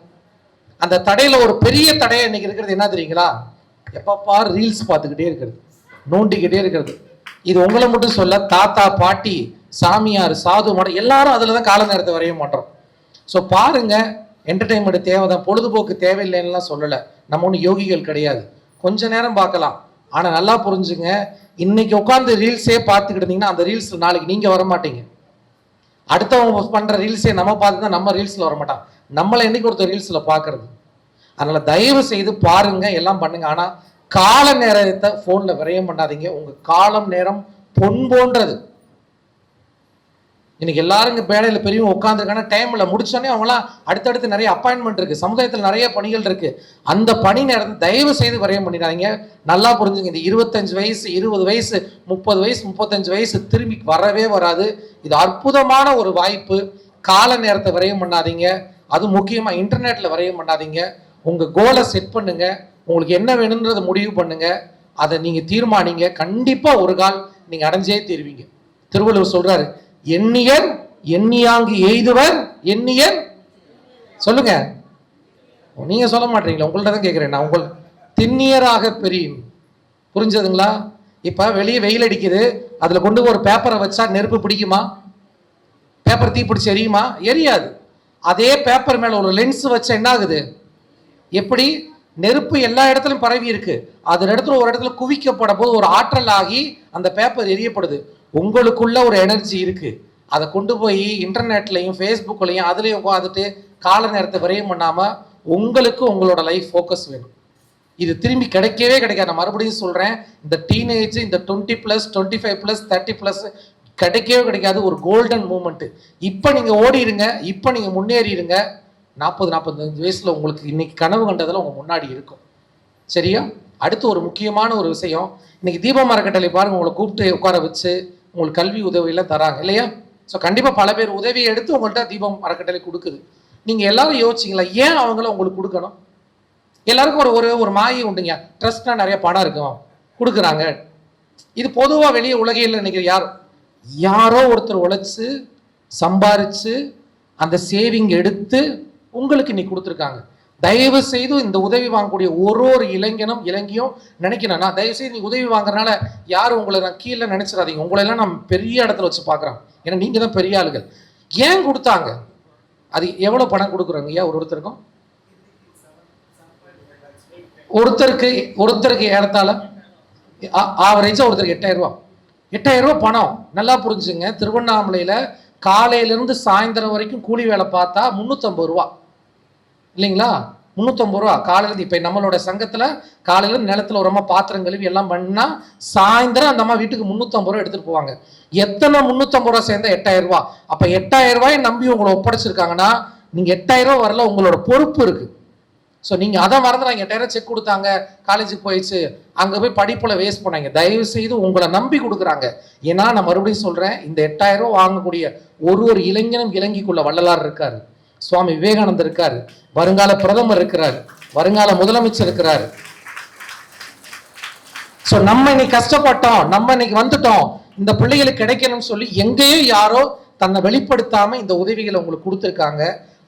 அந்த தடையில ஒரு பெரிய தடையை இன்னைக்கு இருக்கிறது என்ன தெரியுங்களா? எப்பப்பா ரீல்ஸ் பார்த்துக்கிட்டே இருக்கிறது, நோண்டிக்கிட்டே இருக்கிறது. இது உங்களை மட்டும் சொல்ல, தாத்தா பாட்டி சாமியார் சாது மடம் எல்லாரும் அதுலதான் கால நேரத்தை வரைய மாட்டோம். ஸோ பாருங்க, என்டர்டைன்மெண்ட் தேவைதான், பொழுதுபோக்கு தேவையில்லைன்னுலாம் சொல்லலை. நம்ம ஒன்றும் யோகிகள் கிடையாது, கொஞ்ச நேரம் பார்க்கலாம். ஆனா நல்லா புரிஞ்சுங்க, இன்னைக்கு உட்காந்து ரீல்ஸே பார்த்துக்கிட்டு இருந்தீங்கன்னா அந்த ரீல்ஸ் நாளைக்கு நீங்க வர மாட்டீங்க. அடுத்தவங்க பண்ற ரீல்ஸே நம்ம பார்த்து தான் நம்ம ரீல்ஸ்ல வர மாட்டான். நம்மளை என்னைக்கு ஒருத்தர் ரீல்ஸ்ல பாக்குறது? அதனால தயவு செய்து பாருங்க, எல்லாம் பண்ணுங்க. ஆனா கால நேரத்தை போன்ல விரயம் பண்ணாதீங்க. உங்க காலம் நேரம் பொன் போன்றது. இன்னைக்கு எல்லாரும் இங்க பேடையில பெரியவங்க உட்காந்துருக்காங்க, டைம்ல முடிச்சோடனே அவங்களாம் அடுத்தடுத்து நிறைய அப்பாயின்மெண்ட் இருக்கு, சமுதாயத்தில் நிறைய பணிகள் இருக்கு. அந்த பணி நேரத்தை தயவு செய்து விரயம் பண்ணிடாதீங்க. நல்லா புரிஞ்சுங்க, இந்த 25 வயசு 20 வயசு 30 வயசு 35 வயசு திரும்பி வரவே வராது. இது அற்புதமான ஒரு வாய்ப்பு. கால நேரத்தை விரயம் பண்ணாதீங்க. அது முக்கியமா இன்டர்நெட்ல விரயம் பண்ணாதீங்க. உங்க கோலை செட் பண்ணுங்க, உங்களுக்கு என்ன வேணும்ன்றதை முடிவு பண்ணுங்க, அதை நீங்க தீர்மானிங்க. கண்டிப்பா ஒரு கால் நீங்க அடைஞ்சே தீர்வீங்க. திருவள்ளுவர் சொல்றாரு, எண்ணியர் எண்ணியாங்கு எய்துவர் எண்ணியர். சொல்லுங்க, நீங்க சொல்ல மாட்டீங்களா? உங்கள்ட்ட தான் கேட்கிறேன் நான். உங்கள் திண்ணியராக பெரியும். புரிஞ்சதுங்களா? இப்ப வெளியே வெயில் அடிக்குது, அதுல கொண்டு ஒரு பேப்பரை வச்சா நெருப்பு பிடிக்குமா? பேப்பர் தீ பிடிச்சி எரியுமா? எரியாது. அதே பேப்பர் மேல ஒரு லென்ஸ் வச்சா என்ன ஆகுது? எப்படி நெருப்பு எல்லா இடத்துலையும் பரவி இருக்கு, அது இடத்துல ஒரு இடத்துல குவிக்கப்பட போது ஒரு ஆற்றல் ஆகி அந்த பேப்பர் எரியப்படுது. உங்களுக்குள்ள ஒரு எனர்ஜி இருக்கு, அதை கொண்டு போய் இன்டர்நெட்லையும் ஃபேஸ்புக்லையும் அதுலேயும் உட்காந்துட்டு கால நேரத்தை விரயம் பண்ணாம உங்களுக்கு உங்களோட லைஃப் ஃபோக்கஸ் வேணும். இது திரும்பி கிடைக்கவே கிடைக்காது. நான் மறுபடியும் சொல்றேன், இந்த டீனேஜ், இந்த 20+, 25+, 30+ கிடைக்கவே கிடைக்காது. ஒரு கோல்டன் மூமெண்ட். இப்ப நீங்க ஓடிடுங்க, இப்ப நீங்க முன்னேறிடுங்க. 40-45 வயசுல உங்களுக்கு இன்னைக்கு கனவு கண்டதில் உங்க முன்னாடி இருக்கும். சரியா? அடுத்து ஒரு முக்கியமான ஒரு விஷயம், இன்னைக்கு தீபம் அறக்கட்டளை பாருங்க, உங்களை கூப்பிட்டு உட்கார வச்சு உங்களுக்கு கல்வி உதவியெல்லாம் தராங்க இல்லையா? ஸோ கண்டிப்பாக பல பேர் உதவியை எடுத்து உங்கள்கிட்ட தீபம் அறக்கட்டளை கொடுக்குது. நீங்கள் எல்லாரும் யோசிச்சிங்களா, ஏன் அவங்கள உங்களுக்கு கொடுக்கணும்? எல்லாருக்கும் ஒரு மாயை உண்டுங்க, ட்ரஸ்ட்னா நிறைய பணம் இருக்கும் கொடுக்குறாங்க. இது பொதுவாக வெளியே உலகையில் நினைக்கிற யாரோ ஒருத்தர் உழைச்சு சம்பாரிச்சு அந்த சேவிங் எடுத்து உங்களுக்கு இன்னைக்கு கொடுத்துருக்காங்க. தயவு செய்து இந்த உதவி வாங்கக்கூடிய ஒரு இளைஞனும் இளைஞியும் நினைக்கிறேன், நான் தயவு செய்து நீ உதவி வாங்குறதுனால யாரும் உங்களை நான் கீழே நினைச்சிடாதீங்க. உங்களை எல்லாம் நான் பெரிய இடத்துல வச்சு பார்க்குறேன், ஏன்னா நீங்க தான் பெரிய ஆளுகள். ஏன் கொடுத்தாங்க? அது எவ்வளவு பணம் கொடுக்குறாங்க ஐயா ஒருத்தருக்கும்? ஒருத்தருக்கு ஏறத்தாழ ஆவரேஜா ஒருத்தருக்கு 8,000 ரூபாய். 8,000 ரூபாய் பணம். நல்லா புரிஞ்சுங்க, திருவண்ணாமலையில காலையிலிருந்து சாயந்தரம் வரைக்கும் கூலி வேலை பார்த்தா 350 ரூபா இல்லைங்களா? 350 ரூபா காலையில. இப்ப நம்மளோட சங்கத்துல காலையில நிலத்துல உரமா பாத்திரம் கழுவி எல்லாம் பண்ணா சாயந்தரம் அந்த அம்மா வீட்டுக்கு 350 ரூபா எடுத்துட்டு போவாங்க. எத்தனை 350 ரூபா சேர்ந்தா 8,000 ரூபாய். அப்ப 8,000 ரூபாயை நம்பி உங்களை ஒப்படைச்சிருக்காங்கன்னா நீங்க 8,000 ரூபாய் வரல, உங்களோட பொறுப்பு இருக்கு. ஸோ நீங்க அதை மறந்துடாங்க. 8,000 செக் கொடுத்தாங்க, காலேஜுக்கு போயிடுச்சு, அங்க போய் படிப்புல வேஸ்ட் பண்ணாங்க. தயவு செய்து உங்களை நம்பி கொடுக்குறாங்க. ஏன்னா நான் மறுபடியும் சொல்றேன், இந்த 8,000 ரூபாய் வாங்கக்கூடிய ஒரு இளைஞனும் இலங்கைக்குள்ள வள்ளலார் இருக்காரு, சுவாமி விவேகானந்தர் இருக்காரு, வருங்கால பிரதமர் இருக்கிறார், வருங்கால முதலமைச்சர் இருக்கிறார். சோ நம்ம இன்னைக்கு கஷ்டப்பட்டோம், நம்ம இன்னைக்கு வந்துட்டோம், இந்த பிள்ளைகளுக்கு கிடைக்கணும்னு சொல்லி எங்கேயும் யாரோ தன்னை வெளிப்படுத்தாம இந்த உதவிகளை உங்களுக்கு கொடுத்துருக்காங்க.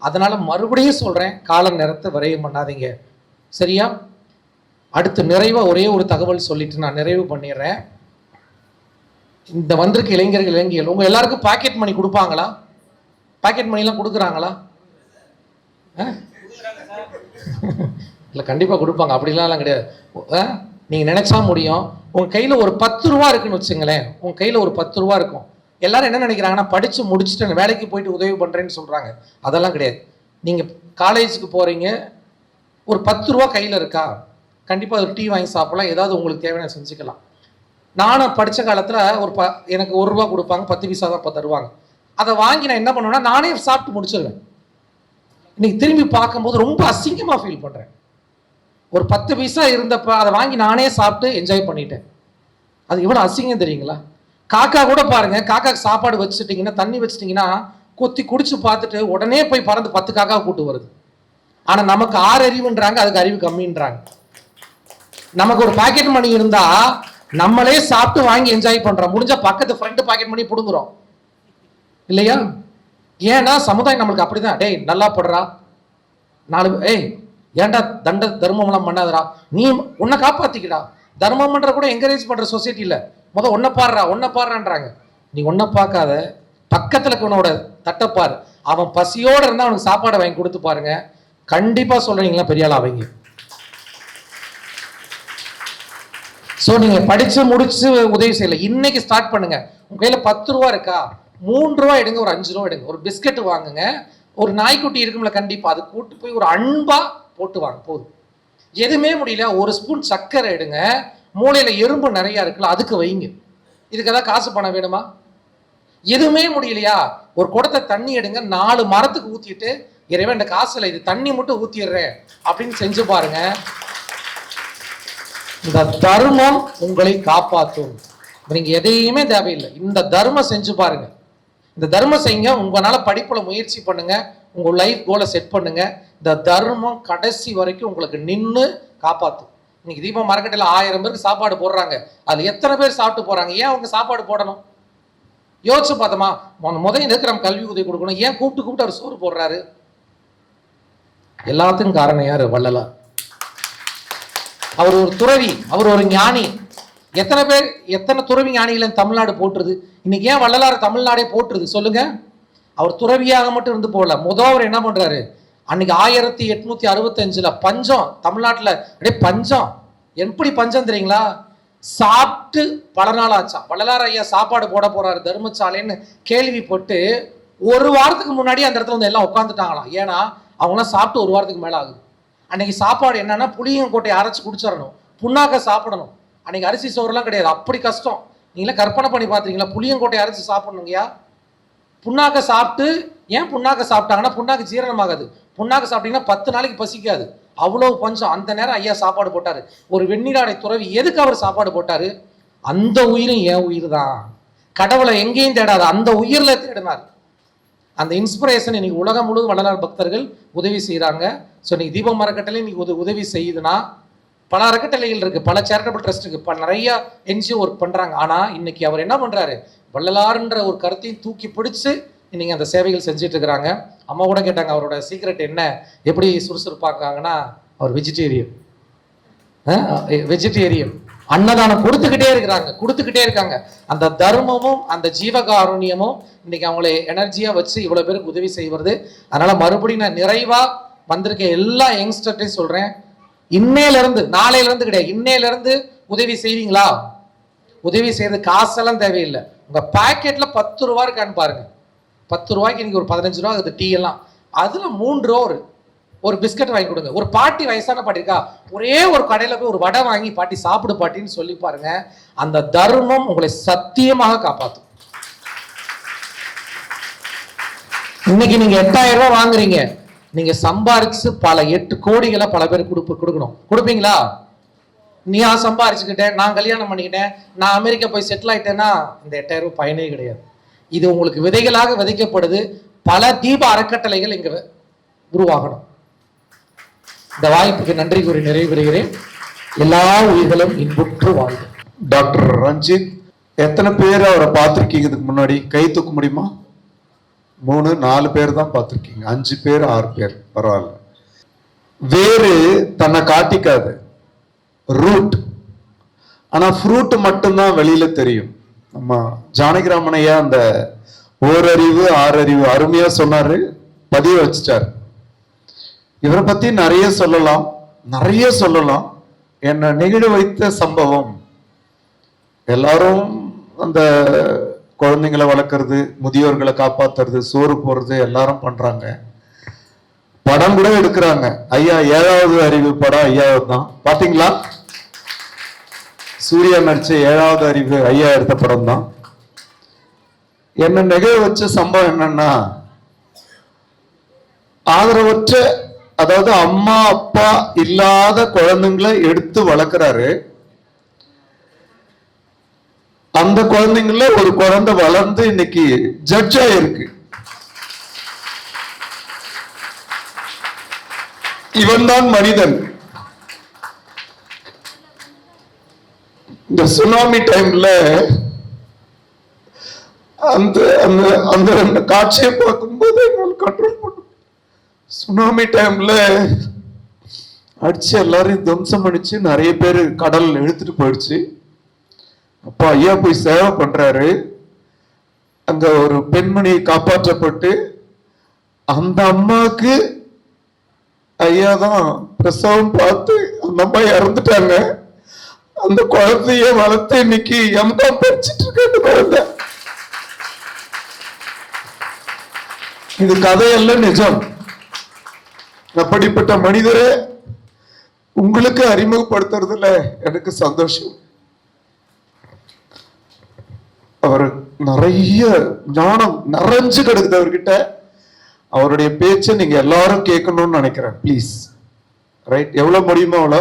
அதனால மறுபடியும் சொல்றேன், கால நேரத்தை விரயம் பண்ணாதீங்க, சரியா? அடுத்து நிறைவா ஒரே ஒரு தகவல் சொல்லிட்டு நான் நிறைவு பண்ணிடுறேன். இந்த வந்திருக்க இளைஞர்கள் இளைஞர்கள் உங்க எல்லாருக்கும் பாக்கெட் மணி கொடுப்பாங்களா? பாக்கெட் மணி எல்லாம் கொடுக்குறாங்களா? இல்ல கண்டிப்பா கொடுப்பாங்க, அப்படிலாம் கிடையாது. நீங்க நினைச்சா முடியும். உங்க கையில ஒரு 10 ரூபா இருக்குன்னு வச்சுங்களேன், உங்க கையில ஒரு 10 ரூபா இருக்கும். எல்லாரும் என்ன நினைக்கிறாங்கன்னா, படிச்சு முடிச்சுட்டு வேலைக்கு போயிட்டு உதவி பண்றேன்னு சொல்றாங்க. அதெல்லாம் கிடையாது. நீங்க காலேஜுக்கு போறீங்க, ஒரு 10 ரூபா கையில இருக்கா, கண்டிப்பா ஒரு டீ வாங்கி சாப்பிடலாம், ஏதாவது உங்களுக்கு தேவையான செஞ்சுக்கலாம். நானும் படிச்ச காலத்துல எனக்கு 1 ரூபா கொடுப்பாங்க, 10 பைசா தான் தருவாங்க. அதை வாங்கி நான் என்ன பண்ணுவேன்னா நானே சாப்பிட்டு முடிச்சிருவேன். இன்னைக்கு திரும்பி பார்க்கும்போது ரொம்ப அசிங்கமா ஃபீல் பண்றேன். ஒரு 10 பைசா இருந்தப்ப அதை வாங்கி நானே சாப்பிட்டு என்ஜாய் பண்ணிட்டேன். அது எவ்வளவு அசிங்கம் தெரியுங்களா? காக்கா கூட பாருங்க, காக்காக்கு சாப்பாடு வச்சுட்டீங்கன்னா, தண்ணி வச்சுட்டீங்கன்னா கொத்தி குடிச்சு பார்த்துட்டு உடனே போய் பறந்து 10 காக்கா கூட்டு வருது. ஆனா நமக்கு 6 அறிவுன்றாங்க, அதுக்கு அறிவு கம்மின்றாங்க. நமக்கு ஒரு பாக்கெட் மணி இருந்தா நம்மளே சாப்பிட்டு வாங்கி என்ஜாய் பண்றோம். முடிஞ்ச பக்கத்து ஃப்ரெண்டு பாக்கெட் மணி புடுங்குறோம் இல்லையா? ஏன்னா சமுதாயம் நம்மளுக்கு அப்படிதான். டேய் நல்லா படுறா, 4 ஏன்டா தர்மம்லாம் பண்ணாதரா, நீ உன்னை காப்பாத்திக்கடா. தர்மம் பண்ற கூட என்கரேஜ் பண்ற சொசைட்டி இல்ல. ஒன்ன பாடுறான்றாங்க. நீ ஒன்ன பார்க்காத, பக்கத்துல உன்னோட தட்டப்பாரு. அவன் பசியோட இருந்தா அவனுக்கு சாப்பாடை வாங்கி கொடுத்து பாருங்க, கண்டிப்பா சொல்றீங்களா பெரிய ஆள் அவங்க. சோ நீங்க படிச்சு முடிச்சு உதவி செய்யல, இன்னைக்கு ஸ்டார்ட் பண்ணுங்க. உங்க கையில 10 ரூபா இருக்கா, 3 ரூபா எடுங்க, ஒரு 5 ரூபா எடுங்க, ஒரு பிஸ்கட் வாங்குங்க. ஒரு நாய்க்குட்டி இருக்கும்ல, கண்டிப்பா அது கூட்டு போய் ஒரு அன்பா போட்டு வாங்க போதும். எதுவுமே முடியல, ஒரு ஸ்பூன் சர்க்கரை எடுங்க, மூளையில எறும்பு நிறைய இருக்குல்ல அதுக்கு வைங்க. இதுக்கு ஏதாவது காசு பணம் வேணுமா? எதுவுமே முடியலையா, ஒரு குடத்தை தண்ணி எடுங்க, 4 மரத்துக்கு ஊத்திட்டு, இறைவன் இந்த காசுல இது தண்ணி மட்டும் ஊத்திடுறேன் அப்படின்னு செஞ்சு பாருங்க. இந்த தர்மம் உங்களை காப்பாற்றும். நீங்க எதையுமே தேவையில்லை, இந்த தர்மம் செஞ்சு பாருங்க. இந்த தர்மம் செய்யுங்க, உங்களால படிப்புல முயற்சி பண்ணுங்க, உங்க லைஃப் கோலை செட் பண்ணுங்க. இந்த தர்மம் கடைசி வரைக்கும் உங்களுக்கு நின்று காப்பாற்றும். இன்னைக்கு தீபம் அறக்கட்டளையில 1000 பேருக்கு சாப்பாடு போடுறாங்க, அதுல எத்தனை பேர் சாப்பிட்டு போறாங்க? ஏன் அவங்க சாப்பாடு போடணும்? யோசிச்சு பார்த்தோமா? முதல்ல இருக்கிற கல்வி உதவி கொடுக்கணும், ஏன் கூப்பிட்டு அவர் சோறு போடுறாரு? எல்லாத்துக்கும் காரணம் யாரு? வள்ளலார். அவர் ஒரு துறவி, அவர் ஒரு ஞானி. எத்தனை துறவி ஞானிகள் தமிழ்நாடு போட்டுருது? இன்னைக்கு ஏன் வள்ளலார் தமிழ்நாடே போட்டுருது சொல்லுங்க? அவர் துறவியாக மட்டும் இருந்து போகல. அவர் என்ன பண்றாரு? அன்னைக்கு 1865 பஞ்சம் தமிழ்நாட்டுல, அப்படியே பஞ்சம். எப்படி பஞ்சம் தெரியுங்களா? சாப்பிட்டு பல நாள் ஆச்சா. வள்ளலார் ஐயா சாப்பாடு போட போறாரு தர்மசாலைன்னு கேள்விப்பட்டு 1 வாரத்துக்கு முன்னாடி அந்த இடத்துல வந்து எல்லாம் உட்காந்துட்டாங்களாம். ஏன்னா அவங்களாம் சாப்பிட்டு 1 வாரத்துக்கு மேல ஆகுது. அன்னைக்கு சாப்பாடு என்னன்னா, புளியங்கொட்டையை அரைச்சு குடிச்சிடணும், புண்ணாக்க சாப்பிடணும். அன்னைக்கு அரிசி சோறுலாம் கிடையாது, அப்படி கஷ்டம். நீங்களே கற்பனை பண்ணி பாத்தீங்களா? புளியங்கொட்டையை அரைச்சு சாப்பிடணுங்கய்யா. புண்ணாக்க சாப்பிட்டு, ஏன் புண்ணாக்க சாப்பிட்டாங்கன்னா புண்ணாக்கு ஜீரணமாகாது. புண்ணாக்கு சாப்பிட்டீங்கன்னா 10 நாளைக்கு பசிக்காது, அவ்வளவு பஞ்சம். அந்த நேரம் ஐயா சாப்பாடு போட்டாரு. ஒரு வெண்ணிலாடை துறவி. எதுக்கு அவர் சாப்பாடு போட்டாரு? அந்த உயிரும் என் உயிர் தான், கடவுளை எங்கேயும் தேடாத அந்த உயிர்ல தேடினார். அந்த இன்ஸ்பிரேஷன் இன்னைக்கு உலகம் முழுவதும் வள்ளலார் பக்தர்கள் உதவி செய்யறாங்க. ஸோ இன்னைக்கு தீபம் அறக்கட்டளை இன்னைக்கு உதவி செய்யுதுன்னா பல அறக்கட்டளைகள் இருக்கு, பல சேரிட்டபிள் ட்ரஸ்ட் இருக்கு, நிறைய என்ஜிஓ ஒர்க் பண்றாங்க. ஆனா இன்னைக்கு அவர் என்ன பண்றாரு, வள்ளலார்ன்ற ஒரு கருத்தையும் தூக்கி பிடிச்சு இன்னைக்கு அந்த சேவைகள் செஞ்சுட்டு இருக்கிறாங்க. அம்மா கூட கேட்டாங்க அவரோட சீக்ரெட் என்ன, எப்படி சுறுசுறுப்பாக்காங்கன்னா அவர் வெஜிடேரியன் அன்னதானம் கொடுத்துக்கிட்டே இருக்காங்க. அந்த தர்மமும் அந்த ஜீவகாருண்யமும் இன்னைக்கு அவங்களை எனர்ஜியா வச்சு இவ்வளவு பேருக்கு உதவி செய்வது. அதனால மறுபடியும் நான் நிறைவா வந்திருக்க எல்லா யங்ஸ்டர்ட்டையும் சொல்றேன், இன்னையில இருந்து, நாளையில இருந்து கிடையாது, இன்னையில இருந்து உதவி செய்வீங்களா? உதவி செய்யறது காசெல்லாம் தேவையில்லை. உங்க பாக்கெட்ல 10 ரூபா இருக்கான்னு பாருங்க. 10 ரூபாய்க்கு இன்னைக்கு ஒரு 15 ரூபா ஆகுது டீ எல்லாம். அதுல 3 ரூபா ஒரு பிஸ்கட் வாங்கி கொடுங்க. ஒரு பாட்டி, வயசான பாட்டி இருக்கா, ஒரே ஒரு கடையில போய் ஒரு வடை வாங்கி பாட்டி சாப்பிடு பாட்டின்னு சொல்லி பாருங்க. அந்த தர்மம் உங்களை சத்தியமாக காப்பாற்றும். இன்னைக்கு நீங்க 8000 ரூபாய் வாங்குறீங்க, நீங்க சம்பாரிச்சு பல 8 கோடிகளை பல பேர் கொடுக்கணும். கொடுப்பீங்களா? நீயா சம்பாரிச்சுக்கிட்டேன், நான் கல்யாணம் பண்ணிக்கிட்டேன், நான் அமெரிக்கா போய் செட்டில் ஆயிட்டேன்னா இந்த 8000 ரூபாய் பயனே கிடையாது. இது உங்களுக்கு விதைகளாக விதைக்கப்படுது. பல தீப அறக்கட்டளைகள் இங்க உருவாகணும். இந்த வாய்ப்புக்கு நன்றி கூறி நிறைவு பெறுகிறேன். எல்லா உயிர்களும் இன்புற்று வாழ்க. டாக்டர் ரஞ்சித், எத்தனை பேர் அவரை பார்த்துருக்கீங்க இதுக்கு முன்னாடி? கை தூக்க முடியுமா? 3 4 பேர் தான் பார்த்துருக்கீங்க. 5 பேர் 6 பேர் பரவாயில்ல. வேறு தன்னை காட்டிக்காது, ரூட். ஆனா ஃப்ரூட் மட்டும்தான் வெளியில தெரியும். நம்ம ஜானகிராமனையா அந்த ஓரறிவு ஆறறிவு அருமையா சொன்னாரு, பதிய வச்சுட்டாரு. இவரை பத்தி நிறைய சொல்லலாம். என்னை நெகிழ வைத்த சம்பவம், எல்லாரும் அந்த குழந்தைங்களை வளர்க்கறது, முதியோர்களை காப்பாத்துறது, சோறு போடுறது எல்லாரும் பண்றாங்க. படம் கூட எடுக்கிறாங்க. ஐயா 7வது அறிவு படம் ஐயாவது தான். பாத்தீங்களா? சூர்யா நடிச்ச 7வது அறிவு ஐயா எடுத்த படம் தான். என்ன நெகிழ வச்ச சம்பவம் என்னன்னா, ஆதரவற்ற, அதாவது அம்மா அப்பா இல்லாத குழந்தைங்களை எடுத்து வளர்க்கிறாரு. அந்த குழந்தைங்கள ஒரு குழந்தை வளர்ந்து இன்னைக்கு ஜட்ஜ் ஆயிருக்கு. இவன் தான் மனிதன். இந்த சுனாமி டைம்ல அந்த அந்த ரெண்டு காட்சியை பார்க்கும்போது என்னால் கண்ட்ரோல் பண்ண. சுனாமி டைம்ல அடிச்சு எல்லாரையும் துவம்சம் பண்ணிச்சு, நிறைய பேர் கடல் இழுத்துட்டு போயிடுச்சு. அப்பா ஐயா போய் சேவை பண்றாரு. அங்க ஒரு பெண்மணி காப்பாற்றப்பட்டு அந்த அம்மாவுக்கு ஐயா தான் பிரசவம் பார்த்து அந்த அம்மா இறந்துட்டாங்க. அந்த குழந்தைய வளர்த்து இன்னைக்கு எம்காம் படிச்சுட்டு இருக்க அந்த குழந்தை. இது கதையல்ல, நிஜம். அப்படிப்பட்ட மனிதரை உங்களுக்கு அறிமுகப்படுத்துறதுல எனக்கு சந்தோஷம். அவர் நிறைய ஞானம் நிறைஞ்சு கிடக்குது அவர்கிட்ட. அவருடைய பேச்சை நீங்க எல்லாரும் கேட்கணும்னு நினைக்கிறேன். Please, right? எவ்வளவு முடியுமோ அவ்வளோ.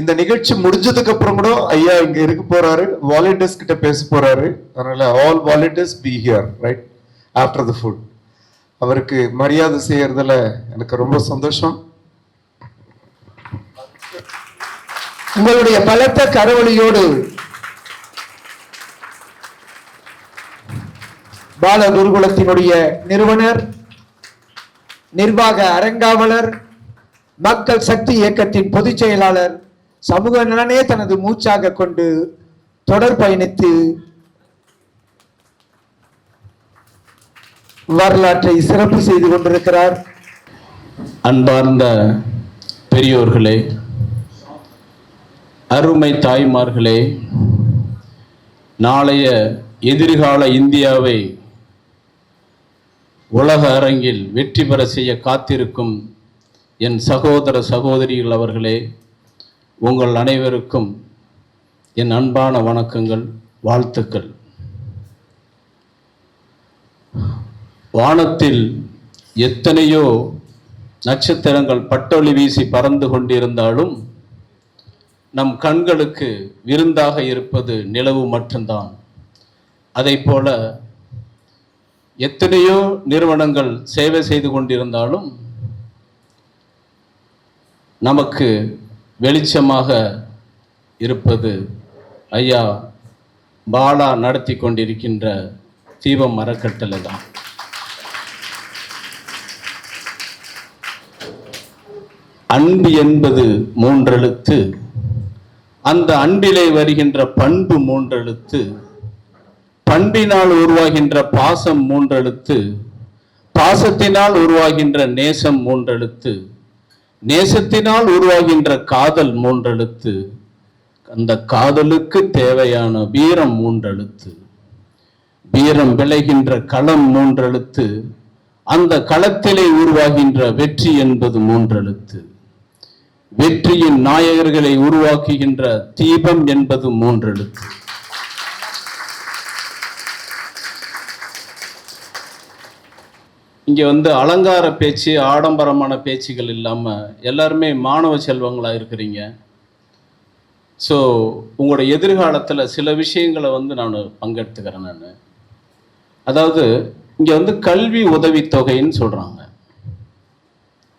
இந்த நிகழ்ச்சி முடிஞ்சதுக்கு அப்புறம் கூட ஐயா இங்க இருக்க போறாரு, வாலண்டியர்ஸ் கிட்ட பேச போறாரு. அதனால all volunteers be here right after the food. அவருக்கு மரியாதை செய்யறதுல எனக்கு ரொம்ப சந்தோஷம். உங்களுடைய பலத்த கரவொலியோடு பால குருகுலத்தினுடைய நிறுவனர், நிர்வாக அரங்காவலர், மக்கள் சக்தி இயக்கத்தின் பொதுச் செயலாளர், சமூக நலனே தனது மூச்சாக கொண்டு தொடர் பயணித்து வரலாற்றை சிறப்பு செய்து கொண்டிருக்கிறார். அன்பார்ந்த பெரியோர்களே, அருமை தாய்மார்களே, நாளைய எதிர்கால இந்தியாவை உலக அரங்கில் வெற்றி பெற செய்ய காத்திருக்கும் என் சகோதர சகோதரிகள் அவர்களே, உங்கள் அனைவருக்கும் என் அன்பான வணக்கங்கள், வாழ்த்துக்கள். வானத்தில் எத்தனையோ நட்சத்திரங்கள் பட்டொளி வீசி பறந்து கொண்டிருந்தாலும் நம் கண்களுக்கு விருந்தாக இருப்பது நிலவு மட்டும்தான். அதைப் போல எத்தனையோ நிறுவனங்கள் சேவை செய்து கொண்டிருந்தாலும் நமக்கு வெளிச்சமாக இருப்பது ஐயா பாலா நடத்தி கொண்டிருக்கின்ற தீபம் அறக்கட்டளை தான். அன்பு என்பது 3 எழுத்து, அந்த அன்பிலே வருகின்ற பண்பு 3 எழுத்து, பண்பினால் உருவாகின்ற பாசம் 3 எழுத்து, பாசத்தினால் உருவாகின்ற நேசம் 3 எழுத்து, நேசத்தினால் உருவாகின்ற காதல் 3 எழுத்து, அந்த காதலுக்கு தேவையான வீரம் 3 எழுத்து, வீரம் விளைகின்ற களம் 3 எழுத்து, அந்த களத்திலே உருவாகின்ற வெற்றி என்பது 3 எழுத்து, வெற்றியின் நாயகர்களை உருவாக்குகின்ற தீபம் என்பது 3 எழுத்து. இங்க அலங்கார பேச்சு, ஆடம்பரமான பேச்சுகள் இல்லாம எல்லாருமே மாணவ செல்வங்களா இருக்கிறீங்க. ஸோ உங்களோட எதிர்காலத்துல சில விஷயங்களை நான் பங்கெடுத்துக்கிறேன். நான் அதாவது இங்க கல்வி உதவித்தொகைன்னு சொல்றாங்க.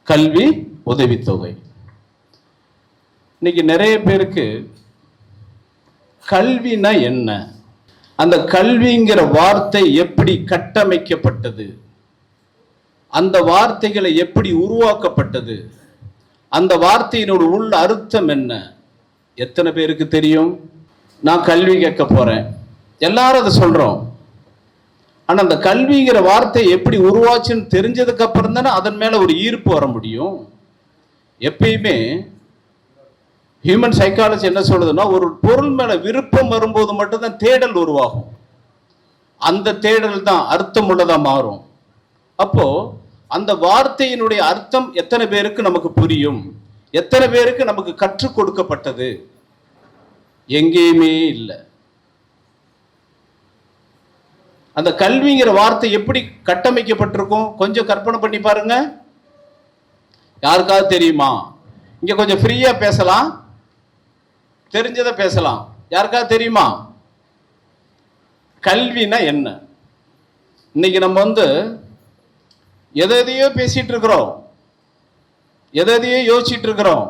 கல்வி உதவித்தொகை இன்னைக்கு நிறைய பேருக்கு கல்வினா என்ன, அந்த கல்விங்கிற வார்த்தை எப்படி கட்டமைக்கப்பட்டது, அந்த வார்த்தைகளை எப்படி உருவாக்கப்பட்டது, அந்த வார்த்தையினோட உள்ள அர்த்தம் என்ன, எத்தனை பேருக்கு தெரியும்? நான் கல்வி கேட்க போறேன், எல்லாரும் அதை சொல்றோம். ஆனா அந்த கல்விங்கிற வார்த்தை எப்படி உருவாச்சுன்னு தெரிஞ்சதுக்கு அப்புறம் தானே அதன் மேல ஒரு ஈர்ப்பு வர முடியும். எப்பயுமே ஹியூமன் சைக்காலஜி என்ன சொல்லுதுன்னா, ஒரு பொருள் மேல விருப்பம் வரும்போது மட்டும்தான் தேடல் உருவாகும். அந்த தேடல் தான் அர்த்தம் உள்ளதா மாறும். அப்போ அந்த வார்த்தையினுடைய அர்த்தம் எத்தனை பேருக்கு நமக்கு புரியும், எத்தனை பேருக்கு நமக்கு கற்றுக் கொடுக்கப்பட்டது? எங்கேயுமே இல்லை. அந்த கல்விங்கிற வார்த்தை எப்படி கட்டமைக்கப்பட்டிருக்கும் கொஞ்சம் கற்பனை பண்ணி பாருங்க. யாருக்காவது தெரியுமா? இங்க கொஞ்சம் ஃப்ரீயா பேசலாம், தெரிஞ்சதை பேசலாம். யாருக்காவது தெரியுமா கல்வினா என்ன? இன்னைக்கு நம்ம எதையோ பேசிட்டு இருக்கிறோம், எதையோ யோசிச்சுட்டு இருக்கிறோம்.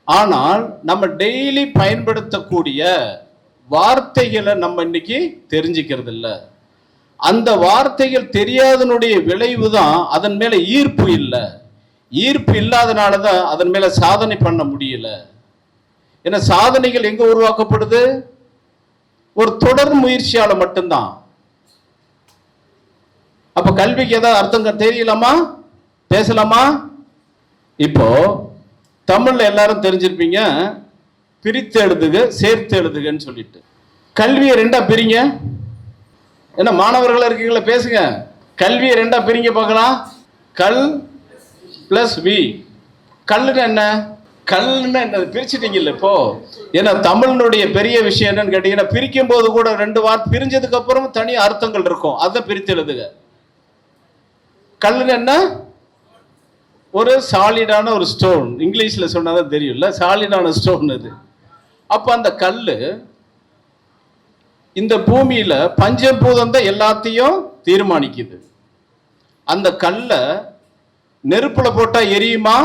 ஆனால் நம்ம டெய்லி பயன்படுத்தக்கூடிய வார்த்தைகளை நம்ம இன்னைக்கு தெரிஞ்சுக்கிறது இல்லை. அந்த வார்த்தைகள் தெரியாதனுடைய விளைவு தான் அதன் மேல ஈர்ப்பு இல்லை. ஈர்ப்பு இல்லாதனால தான் அதன் மேல சாதனை பண்ண முடியல. ஏன்னா சாதனைகள் எங்க உருவாக்கப்படுது? ஒரு தொடர் முயற்சியால மட்டும்தான். அப்ப கல்விக்கு ஏதாவது அர்த்தம் தெரியலாமா, பேசலாமா? இப்போ தமிழ்ல எல்லாரும் தெரிஞ்சிருப்பீங்க, பிரித்து எழுதுக சேர்த்து எழுதுகன்னு சொல்லிட்டு. கல்வியை 2ஆ பிரிங்க. என்ன மாணவர்களா இருக்கீங்களா? பேசுங்க. கல்வியை 2ஆ பிரிங்க பார்க்கலாம். கல் பிளஸ் வி. கல்லுன்னா என்ன? கல்லுன்னா என்ன? பிரிச்சுட்டீங்கல்ல இப்போ. ஏன்னா தமிழ்னுடைய பெரிய விஷயம் என்னன்னு கேட்டீங்கன்னா, பிரிக்கும் போது கூட 2 வார்த்தை பிரிஞ்சதுக்கு அப்புறம் தனி அர்த்தங்கள் இருக்கும். அதை பிரித்து எழுதுக. கல்லுன்னு என்ன? ஒரு சாலிடான ஒரு ஸ்டோன். இங்கிலீஷ்ல சொன்னாதான் தெரியும்ல, சாலிடான ஸ்டோன் அது. அப்ப அந்த கல்லு இந்த பூமியில பஞ்சபூதம் தான் எல்லாத்தையும் தீர்மானிக்குது. அந்த கல்லை நெருப்புல போட்டா எரியுமா,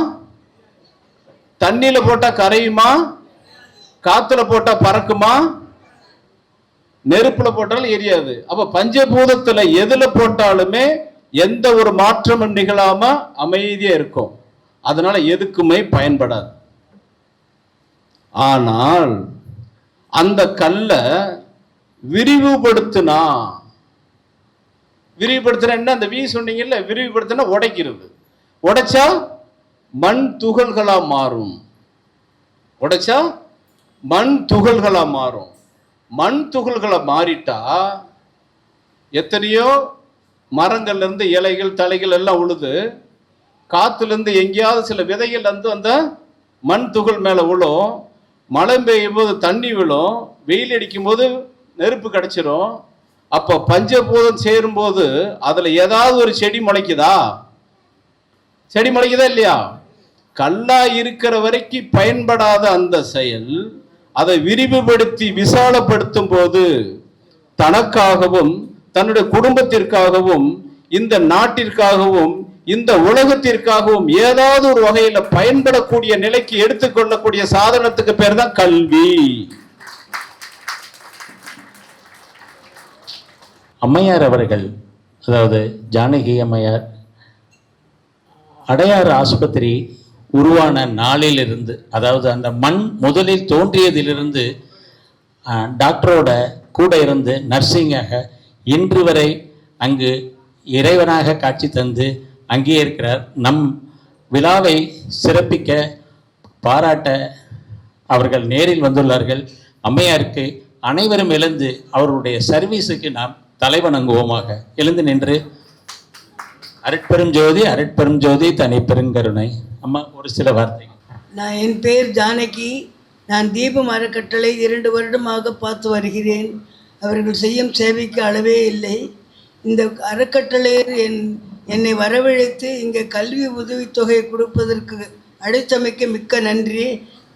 தண்ணியில போட்டா கரையுமா, காத்துல போட்டா பறக்குமா? நெருப்புல போட்டாலும் எரியாது. அப்ப பஞ்சபூதத்துல எதுல போட்டாலுமே எந்த ஒரு மாற்றமும் நிகழாம அமைதியா இருக்கும். அதனால எதுக்குமே பயன்படாது. ஆனால் அந்த கல்லை விரிவுபடுத்தினா என்ன? அந்த வி சொன்னீங்கல்ல, விரிவுபடுத்தினா உடைக்கிறது. உடைச்சா மண் துகள்களா மாறும். உடைச்சா மண் துகள்களா மாறும். மண் துகள்களா மாறிட்டா எத்தனையோ மரங்கள்ல இருந்து இலைகள் தலைகள் எல்லாம் உழுது, காத்துல இருந்து எங்கேயாவது சில விதைகள் அந்த மண் துகள் மேல விழும். மழை பெய்யும் போது தண்ணி விழும், வெயில் அடிக்கும் போது நெருப்பு கிடைச்சிரும். அப்ப பஞ்சபூதம் சேரும் போது அதுல ஏதாவது ஒரு செடி முளைக்குதா? செடி முளைக்குதா இல்லையா? கல்லா இருக்கிற வரைக்கும் பயன்படாத அந்த செயல் அதை விரிவுபடுத்தி விசாலப்படுத்தும் போது தனக்காகவும் தன்னுடைய குடும்பத்திற்காகவும் இந்த நாட்டிற்காகவும் இந்த உலகத்திற்காகவும் ஏதாவது ஒரு வகையில பயன்படக்கூடிய நிலைக்கு எடுத்துக்கொள்ளக்கூடிய சாதனத்துக்கு பேர் தான் கல்வி. அம்மையார் அவர்கள், அதாவது ஜானகி அம்மையார், அடையாறு ஆஸ்பத்திரி உருவான நாளிலிருந்து, அதாவது அந்த மண் முதலில் தோன்றியதிலிருந்து டாக்டரோட கூட இருந்து நர்சிங்காக இன்று வரை அங்கு இறைவனாக காட்சி தந்து அங்கே இருக்கிறார். நம் விழாவை சிறப்பிக்க பாராட்ட அவர்கள் நேரில் வந்துள்ளார்கள். அம்மையாருக்கு அனைவரும் எழுந்து அவருடைய சர்வீஸுக்கு நாம் தலைவணங்குவோமாக. எழுந்து நின்று அருட்பெரும் ஜோதி அருட்பெரும் ஜோதி தனி பெருங்கருணை. அம்மா ஒரு சில வார்த்தை. என் பேர் ஜானகி. நான் தீபம் அறக்கட்டளை 2 வருடமாக பார்த்து வருகிறேன். அவர்கள் செய்யும் சேவைக்கு அளவே இல்லை. இந்த அறக்கட்டளையில் என்னை வரவழைத்து இங்கே கல்வி உதவித்தொகை கொடுப்பதற்கு அழைத்தமைக்க மிக்க நன்றி.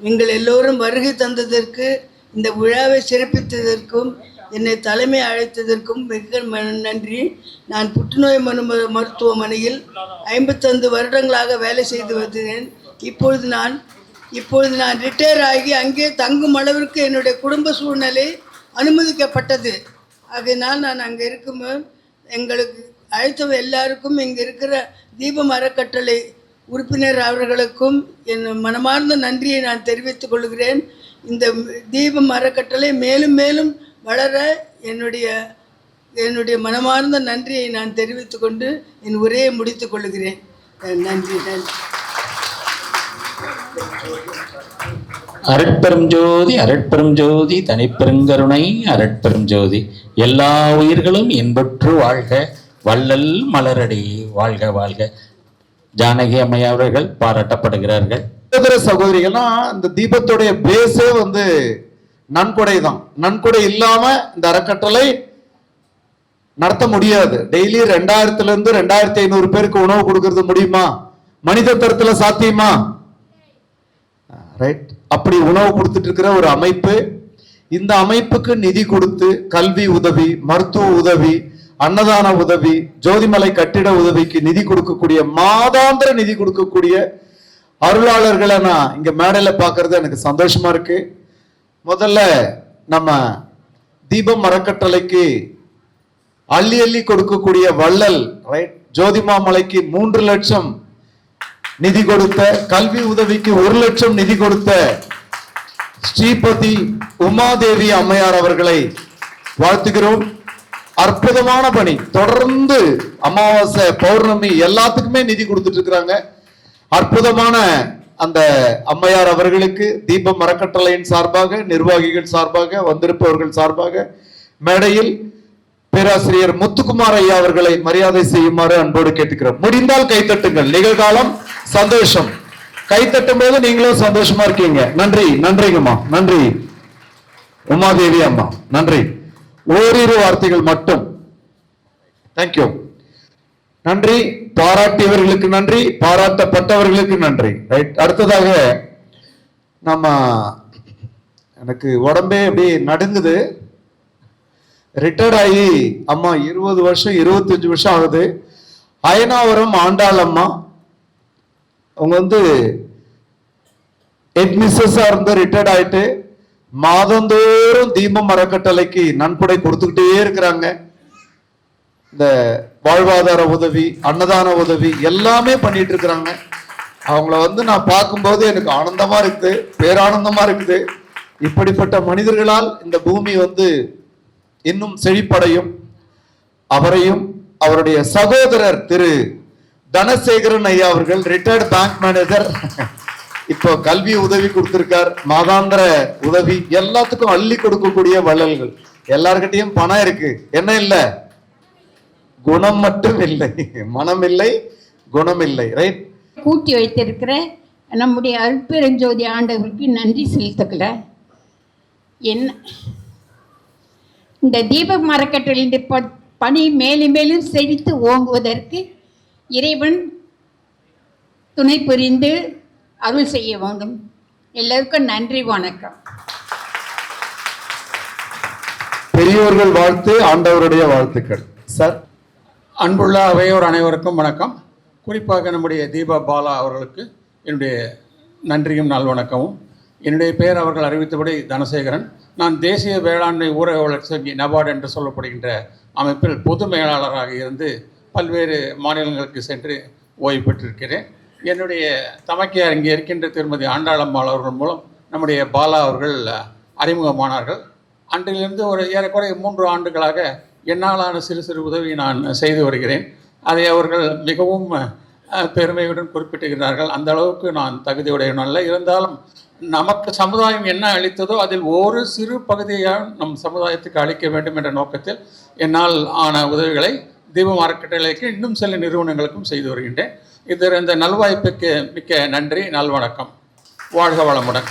எங்கள் எல்லோரும் வருகை தந்ததற்கு, இந்த விழாவை சிறப்பித்ததற்கும், என்னை தலைமை அழைத்ததற்கும் மிக நன்றி. நான் புற்றுநோய் மருத்துவமனையில் 55 வருடங்களாக வேலை செய்து வருகிறேன். இப்பொழுது நான் ரிட்டையர் ஆகி அங்கே தங்கும் அளவிற்கு என்னுடைய குடும்ப சூழ்நிலை அனுமதிக்கப்பட்டது. அதனால் நான் அங்கே இருக்கும்போது எங்களுக்கு அழைத்த எல்லாருக்கும், இங்கே இருக்கிற தீபம் அறக்கட்டளை உறுப்பினர் அவர்களுக்கும் என் மனமார்ந்த நன்றியை நான் தெரிவித்துக் கொள்கிறேன். இந்த தீபம் அறக்கட்டளை மேலும் மேலும் வளர என்னுடைய மனமார்ந்த நன்றியை நான் தெரிவித்துக் கொண்டு என் உரையை முடித்துக் கொள்கிறேன். நன்றி. அருட்பெரும் ஜோதி அருட்பெரும் ஜோதி தனிப்பெருங்கருணை அருட்பெரும் ஜோதி. எல்லா உயிர்களும் இன்புற்று வாழ்க, வள்ளல் மலரடி வாழ்க வாழ்க. ஜானகி அம்மையா அவர்கள் பாராட்டப்படுகிறார்கள். சகோதரிகள்லாம் இந்த தீபத்துடைய பேஸே நன்கொடை தான். நன்கொடை இல்லாம இந்த அறக்கட்டளை நடத்த முடியாது. டெய்லி 2000 இருந்து 2500 பேருக்கு உணவு கொடுக்கறது முடியுமா? மனித தரத்துல சாத்தியமா? ரைட். அப்படி உணவு கொடுத்துட்டு இருக்கிற ஒரு அமைப்பு. இந்த அமைப்புக்கு நிதி கொடுத்து கல்வி உதவி, மருத்துவ உதவி, அன்னதான உதவி, ஜோதிமலை கட்டிட உதவிக்கு நிதி கொடுக்கக்கூடிய, மாதாந்திர நிதி கொடுக்கக்கூடிய அருளாளர்களை நான் இங்க மேடையில பாக்குறது எனக்கு சந்தோஷமா இருக்கு. முதல்ல நம்ம தீபம் அறக்கட்டளைக்கு அள்ளி அள்ளி கொடுக்கக்கூடிய வள்ளல், ரைட், ஜோதிமாமலைக்கு 3 லட்சம் நிதி கொடுத்த, கல்வி உதவிக்கு 1 லட்சம் நிதி கொடுத்த ஸ்ரீபதி உமாதேவி அம்மையார் அவர்களை வாழ்த்துகிறோம். அற்புதமான பணி. தொடர்ந்து அமாவாசை, பௌர்ணமி எல்லாத்துக்குமே நிதி கொடுத்துட்டு இருக்கிறாங்க. அற்புதமான அந்த அம்மையார் அவர்களுக்கு தீபம் அறக்கட்டளையின் சார்பாக, நிர்வாகிகள் சார்பாக, வந்திருப்பவர்கள் சார்பாக மேடையில் பேராசிரியர் முத்துக்குமார் ஐயா அவர்களை மரியாதை செய்யுமாறு அன்போடு கேட்டுக்கிறோம். முடிந்தால் கைத்தட்டுங்கள். நிகழ்காலம் சந்தோஷம். கைத்தட்டும் போது நீங்களும் சந்தோஷமா இருக்கீங்க. நன்றி. நன்றிங்கம்மா. நன்றி உமாதேவி அம்மா. நன்றி. ஓரிரு வார்த்தைகள் மட்டும். தேங்க்யூ. நன்றி. பாராட்டியவர்களுக்கு நன்றி, பாராட்டப்பட்டவர்களுக்கு நன்றி. ரைட். அடுத்ததாக எனக்கு உடம்பே அப்படி நடுங்குது. ரிட்டையர்ட் ஆகி அம்மா 20 வருஷம் 25 வருஷம் ஆகுது. அயனாவரம் ஆண்டாள் அம்மா அவங்க ஹெட் மிஸ்ஸஸா இருந்து ரிட்டையர்ட் ஆயிட்டு மாதந்தோறும் தீபம் அறக்கட்டளைக்கு நன்கொடை கொடுத்துக்கிட்டே இருக்கிறாங்க. இந்த வாழ்வாதார உதவி, அன்னதான உதவி எல்லாமே பண்ணிட்டு இருக்கிறாங்க. அவங்கள நான் பார்க்கும்போது எனக்கு ஆனந்தமா இருக்குது, பேரானந்தமா இருக்குது. இப்படிப்பட்ட மனிதர்களால் இந்த பூமி இன்னும் செழிப்படையும். அவரையும் அவருடைய சகோதரர் திரு தனசேகரன் ஐயா அவர்கள் ரிட்டையர்ட் பேங்க் மேனேஜர், இப்போ கல்வி உதவி கொடுத்திருக்கார், மாதாந்திர உதவி, எல்லாத்துக்கும் அள்ளி கொடுக்கக்கூடிய வள்ளல்கள். எல்லார்கிட்டையும் பணம் இருக்கு, என்ன இல்லை, குணம் மட்டும் இல்லை, மனம் இல்லை, குணம் இல்லை. ரைட். கூட்டி வைத்திருக்கிற நம்முடைய அருட்பெருஞ்சோதி ஆண்டவருக்கு நன்றி செலுத்துக்கல. என்ன இந்த தீபம் அறக்கட்டளையின் பணி மேலும் மேலும் செழித்து ஓங்குவதற்கு இறைவன் துணை புரிந்து அருள் செய்ய வேண்டும். எல்லோருக்கும் நன்றி, வணக்கம். பெரிய பெரியோர்கள் வாழ்த்து, ஆண்டவருடைய வாழ்த்துக்கள். சார். அன்புள்ள அவையோர் அனைவருக்கும் வணக்கம். குறிப்பாக நம்முடைய தீபா பாலா அவர்களுக்கு என்னுடைய நன்றியும் நல்வணக்கமும். என்னுடைய பெயர் அவர்கள் அறிவித்தபடி தனசேகரன். நான் தேசிய வேளாண்மை ஊரக வளர்ச்சி வங்கி நபார்டு என்று சொல்லப்படுகின்ற அமைப்பில் பொது மேலாளராக இருந்து பல்வேறு மாநிலங்களுக்கு சென்று ஓய்வு பெற்றிருக்கிறேன். என்னுடைய தமக்கையார் இங்கே இருக்கின்ற திருமதி ஆண்டாளம்மாள் அவர்கள் மூலம் நம்முடைய பாலா அவர்கள் அறிமுகமானார்கள். அன்றிலிருந்து ஒரு ஏறக்குறைய 3 ஆண்டுகளாக என்னாலான சிறு சிறு உதவி நான் செய்து வருகிறேன். அதை அவர்கள் மிகவும் பெருமையுடன் குறிப்பிட்டுகிறார்கள். அந்த அளவுக்கு நான் தகுதியுடையவன் அல்ல. இருந்தாலும் நமக்கு சமுதாயம் என்ன அளித்ததோ அதில் ஒரு சிறு பகுதியாக நம் சமுதாயத்துக்கு அளிக்க வேண்டும் என்ற நோக்கத்தில் என்னால் ஆன உதவிகளை தீபம் அறக்கட்டளைக்கு இன்னும் சில நிறுவனங்களுக்கும் செய்து வருகின்றேன். இந்த நல்வாய்ப்புக்கு மிக்க நன்றி, நல்வணக்கம். வாழ்க வளமுடன்.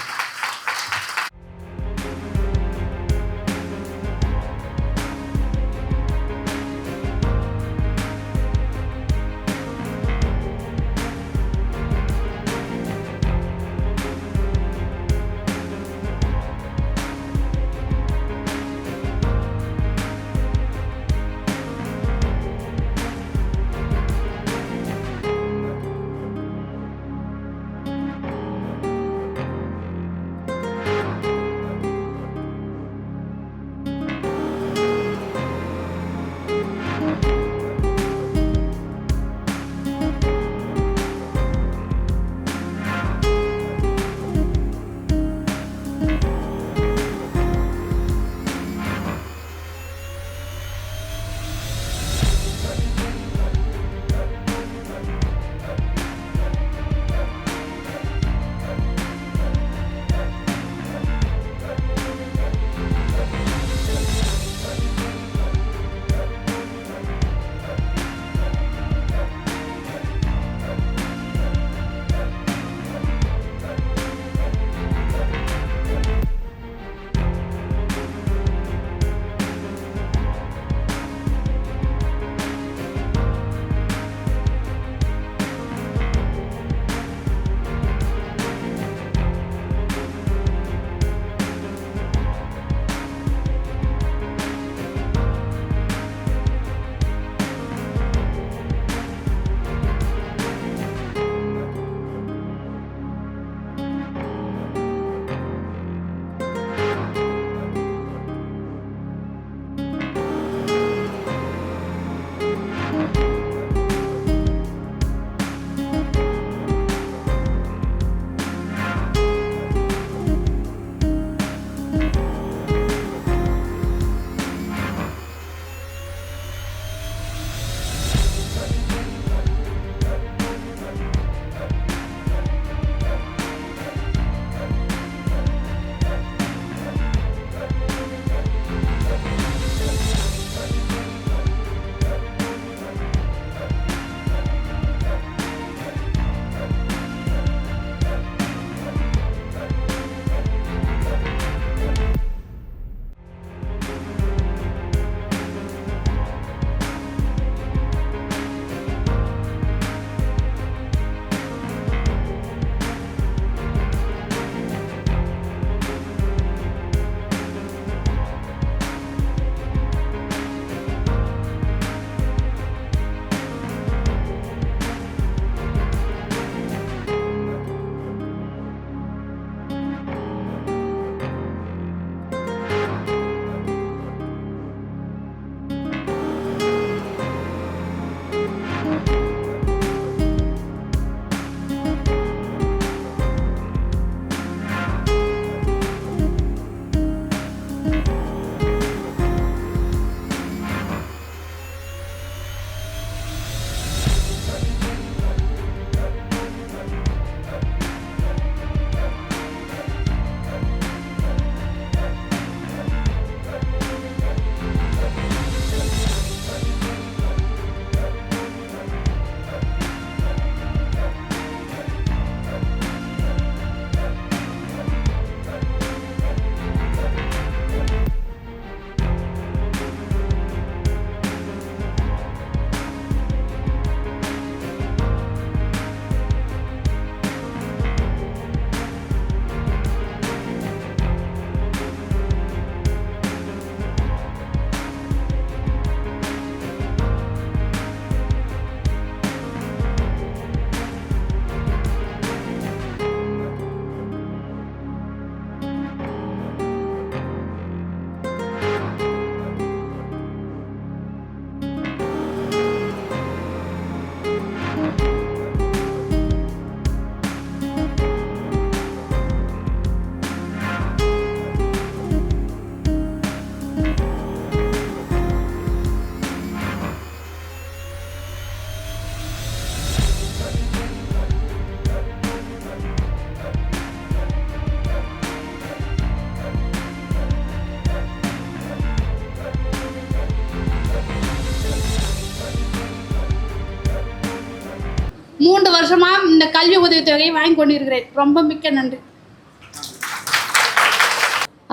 3 வருஷமாக இந்த கல்வி உதவித்தொகையை வாங்கி கொண்டிருக்கிறேன். ரொம்ப மிக்க நன்றி.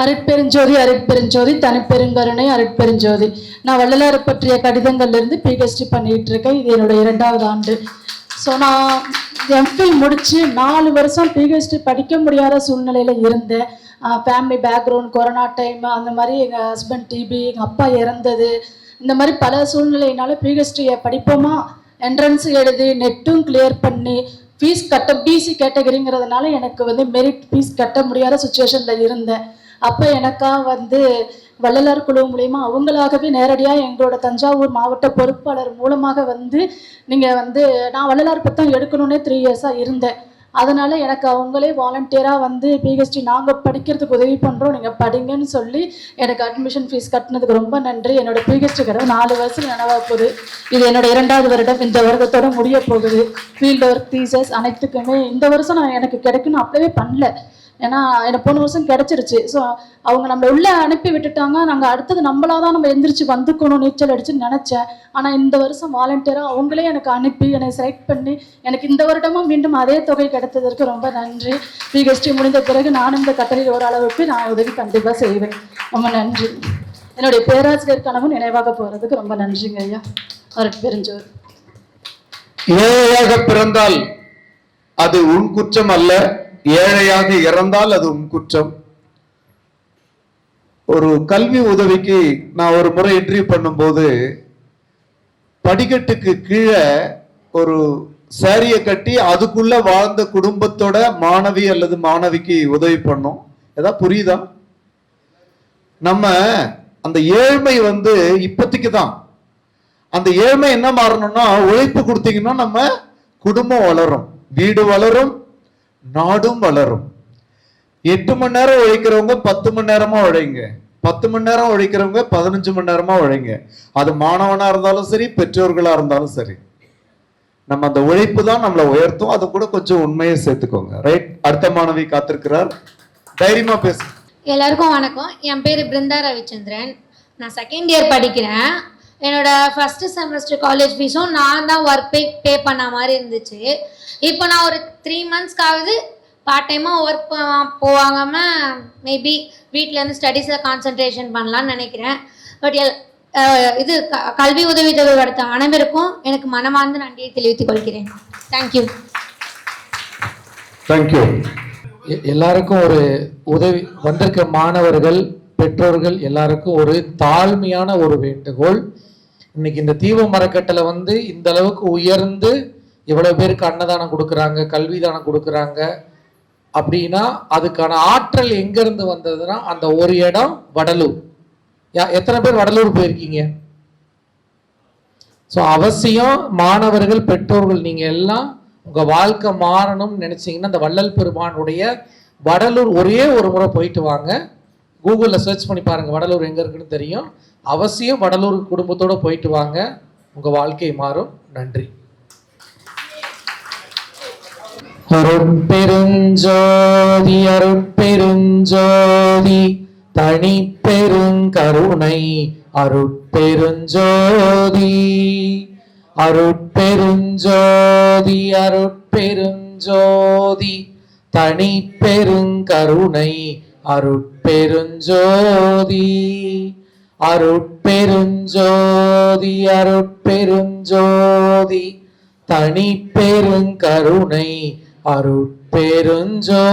அருட்பெருஞ்சோதி அருட்பெருஞ்சோதி தனிப்பெருங்கருணை அருட்பெருஞ்சோதி. நான் வள்ளலார் பற்றிய கடிதங்கள்லேருந்து பிஹெச்டி பண்ணிகிட்டு இருக்கேன். இது என்னுடைய 2வது ஆண்டு. ஸோ நான் எம்ஃபில் முடித்து 4 வருஷம் பிஹெச்டி படிக்க முடியாத சூழ்நிலையில் இருந்தேன். ஃபேமிலி பேக்ரவுண்ட், கொரோனா டைம், அந்த மாதிரி எங்கள் ஹஸ்பண்ட் டிபி, எங்கள் அப்பா இறந்தது, இந்த மாதிரி பல சூழ்நிலையினால பிஹெச்டியை படிப்போமா என்ட்ரன்ஸ் எழுதி நெட்டும் கிளியர் பண்ணி ஃபீஸ் கட்ட பிசி கேட்டகரிங்கிறதுனால எனக்கு வந்து மெரிட் ஃபீஸ் கட்ட முடியாத சுச்சுவேஷனில் இருந்தேன். அப்போ எனக்காக வள்ளலார் குழு மூலயமா அவங்களாகவே நேரடியாக எங்களோட தஞ்சாவூர் மாவட்ட பொறுப்பாளர் மூலமாக நீங்கள் நான் வள்ளலார் பத்தம் எடுக்கணுன்னே 3 இயர்ஸாக இருந்தேன். அதனால் எனக்கு அவங்களே வாலண்டியராக பிஹெச்டி நாங்கள் படிக்கிறதுக்கு உதவி பண்ணுறோம், நீங்கள் படிங்கன்னு சொல்லி எனக்கு அட்மிஷன் ஃபீஸ் கட்டினதுக்கு ரொம்ப நன்றி. என்னோடய பிஹெச்டி கடை 4 வருஷம் நினைவாக போகுது. இது என்னோடய 2வது வருடம். இந்த வருடத்தோடு முடிய போகுது. ஃபீல்டு ஒர்க், தீசஸ் அனைத்துக்குமே இந்த வருஷம் எனக்கு கிடைக்குன்னு அப்ளைவே பண்ணல. ஏன்னா எனக்கு போன வருஷம் கிடச்சிருச்சு. ஸோ அவங்க நம்மளை உள்ளே அனுப்பி விட்டுட்டாங்க. நாங்கள் அடுத்தது நம்மளாக தான் நம்ம எந்திரிச்சு வந்துக்கணும் நீச்சல் அடிச்சுன்னு நினச்சேன். ஆனால் இந்த வருஷம் வாலண்டியராக அவங்களே எனக்கு அனுப்பி என்னை செலக்ட் பண்ணி எனக்கு இந்த வருடமும் மீண்டும் அதே தொகை கிடைத்ததற்கு ரொம்ப நன்றி. பிஹெச்டி முடிந்த பிறகு நானும் இந்த கட்டளையில் ஓரளவுக்கு நான் உதவி கண்டிப்பாக செய்வேன். ரொம்ப நன்றி. என்னுடைய பேராசிரியர் கனவு நினைவாக போகிறதுக்கு ரொம்ப நன்றிங்க ஐயா. அருட்பெருஞ்சோதி. ஏழையாக பிறந்தால் அது உன் குற்றம் அல்ல, ஏழையாக இறந்தால் அது உன் குற்றம். ஒரு கல்வி உதவிக்கு நான் ஒரு முறை இன்டர்வியூ பண்ணும்போது படிக்கட்டுக்கு கீழே ஒரு சாரியை கட்டி அதுக்குள்ள வாழ்ந்த குடும்பத்தோட மாணவி அல்லது மாணவிக்கு உதவி பண்ணோம். ஏதாவது புரியுதா? நம்ம அந்த ஏழ்மை இப்போதைக்கு தான். அந்த ஏழ்மை என்ன மாறணும்னா உழைப்பு கொடுத்தீங்கன்னா நம்ம குடும்பம் வளரும், வீடு வளரும், நாடும் வளரும். 8 மணி நேரம் உழைக்கிறவங்க 10 மணி நேரமா உழைங்க, 10 மணி நேரம் உழைக்கிறவங்க 15 மணி நேரமா உழைங்க. அது மாணவனா இருந்தாலும் சரி, பெற்றோர்களா இருந்தாலும் சரி. நம்ம அந்த உழைப்பு தான் நம்மளை உயர்த்தும். அது கூட கொஞ்சம் உண்மையை சேர்த்துக்கோங்க. ரைட். அடுத்த மாணவி காத்திருக்கிறார், தைரியமா பேசு. எல்லாருக்கும் வணக்கம். என் பேர் பிருந்தா ரவிச்சந்திரன். நான் 2nd இயர் படிக்கிறேன். என்னோட ஃபர்ஸ்ட் செமஸ்டர் காலேஜ் ஃபீஸும் நான் தான் ஒர்க் பே பண்ண மாதிரி இருந்துச்சு. இப்போ நான் ஒரு 3 மந்த்ஸ்க்காவது பார்ட் டைமாக ஒர்க் போகாமல் மேபி வீட்டிலேருந்து ஸ்டடீஸில் கான்சன்ட்ரேஷன் பண்ணலான்னு நினைக்கிறேன். பட் இது கல்வி உதவித்தொகை கொடுத்த அனைவருக்கும் எனக்கு மனமார்ந்த நன்றியை தெரிவித்துக் கொள்கிறேன். தேங்க்யூ. தேங்க்யூ. எல்லாருக்கும் ஒரு உதவி வந்திருக்க மாணவர்கள், பெற்றோர்கள் எல்லாருக்கும் ஒரு தாழ்மையான ஒரு வேண்டுகோள். இன்னைக்கு இந்த தீப மரக்கட்டளை இந்த அளவுக்கு உயர்ந்து இவ்வளவு பேருக்கு அன்னதானம் கொடுக்குறாங்க, கல்வி தானம் கொடுக்குறாங்க அப்படின்னா அதுக்கான ஆற்றல் எங்கேருந்து வந்ததுன்னா அந்த ஒரு இடம் வடலூர். எத்தனை பேர் வடலூர் போயிருக்கீங்க? ஸோ அவசியம் மாணவர்கள், பெற்றோர்கள் நீங்கள் எல்லாம் உங்கள் வாழ்க்கை மாறணும்னு நினச்சிங்கன்னா அந்த வள்ளல் பெருமானுடைய வடலூர் ஒரே ஒரு முறை போயிட்டு வாங்க. கூகுளில் சர்ச் பண்ணி பாருங்கள், வடலூர் எங்கே இருக்குன்னு தெரியும். அவசியம் வடலூர் குடும்பத்தோடு போயிட்டு வாங்க, உங்கள் வாழ்க்கை மாறும். நன்றி. அருட்பெருஞ்சோதி அருட்பெருஞ்சோதி தனி பெருங்கருணை அருட்பெருஞ்சோதி அருட்பெருஞ்சோதி அருட்பெருஞ்சோதி தனி பெருங்கருணை அருட்பெருஞ்சோதி அருட்பெருஞ்சோதி அருட்பெருஞ்சோதி தனி பெருங்கருணை அருட்பெருஞ்சோதி.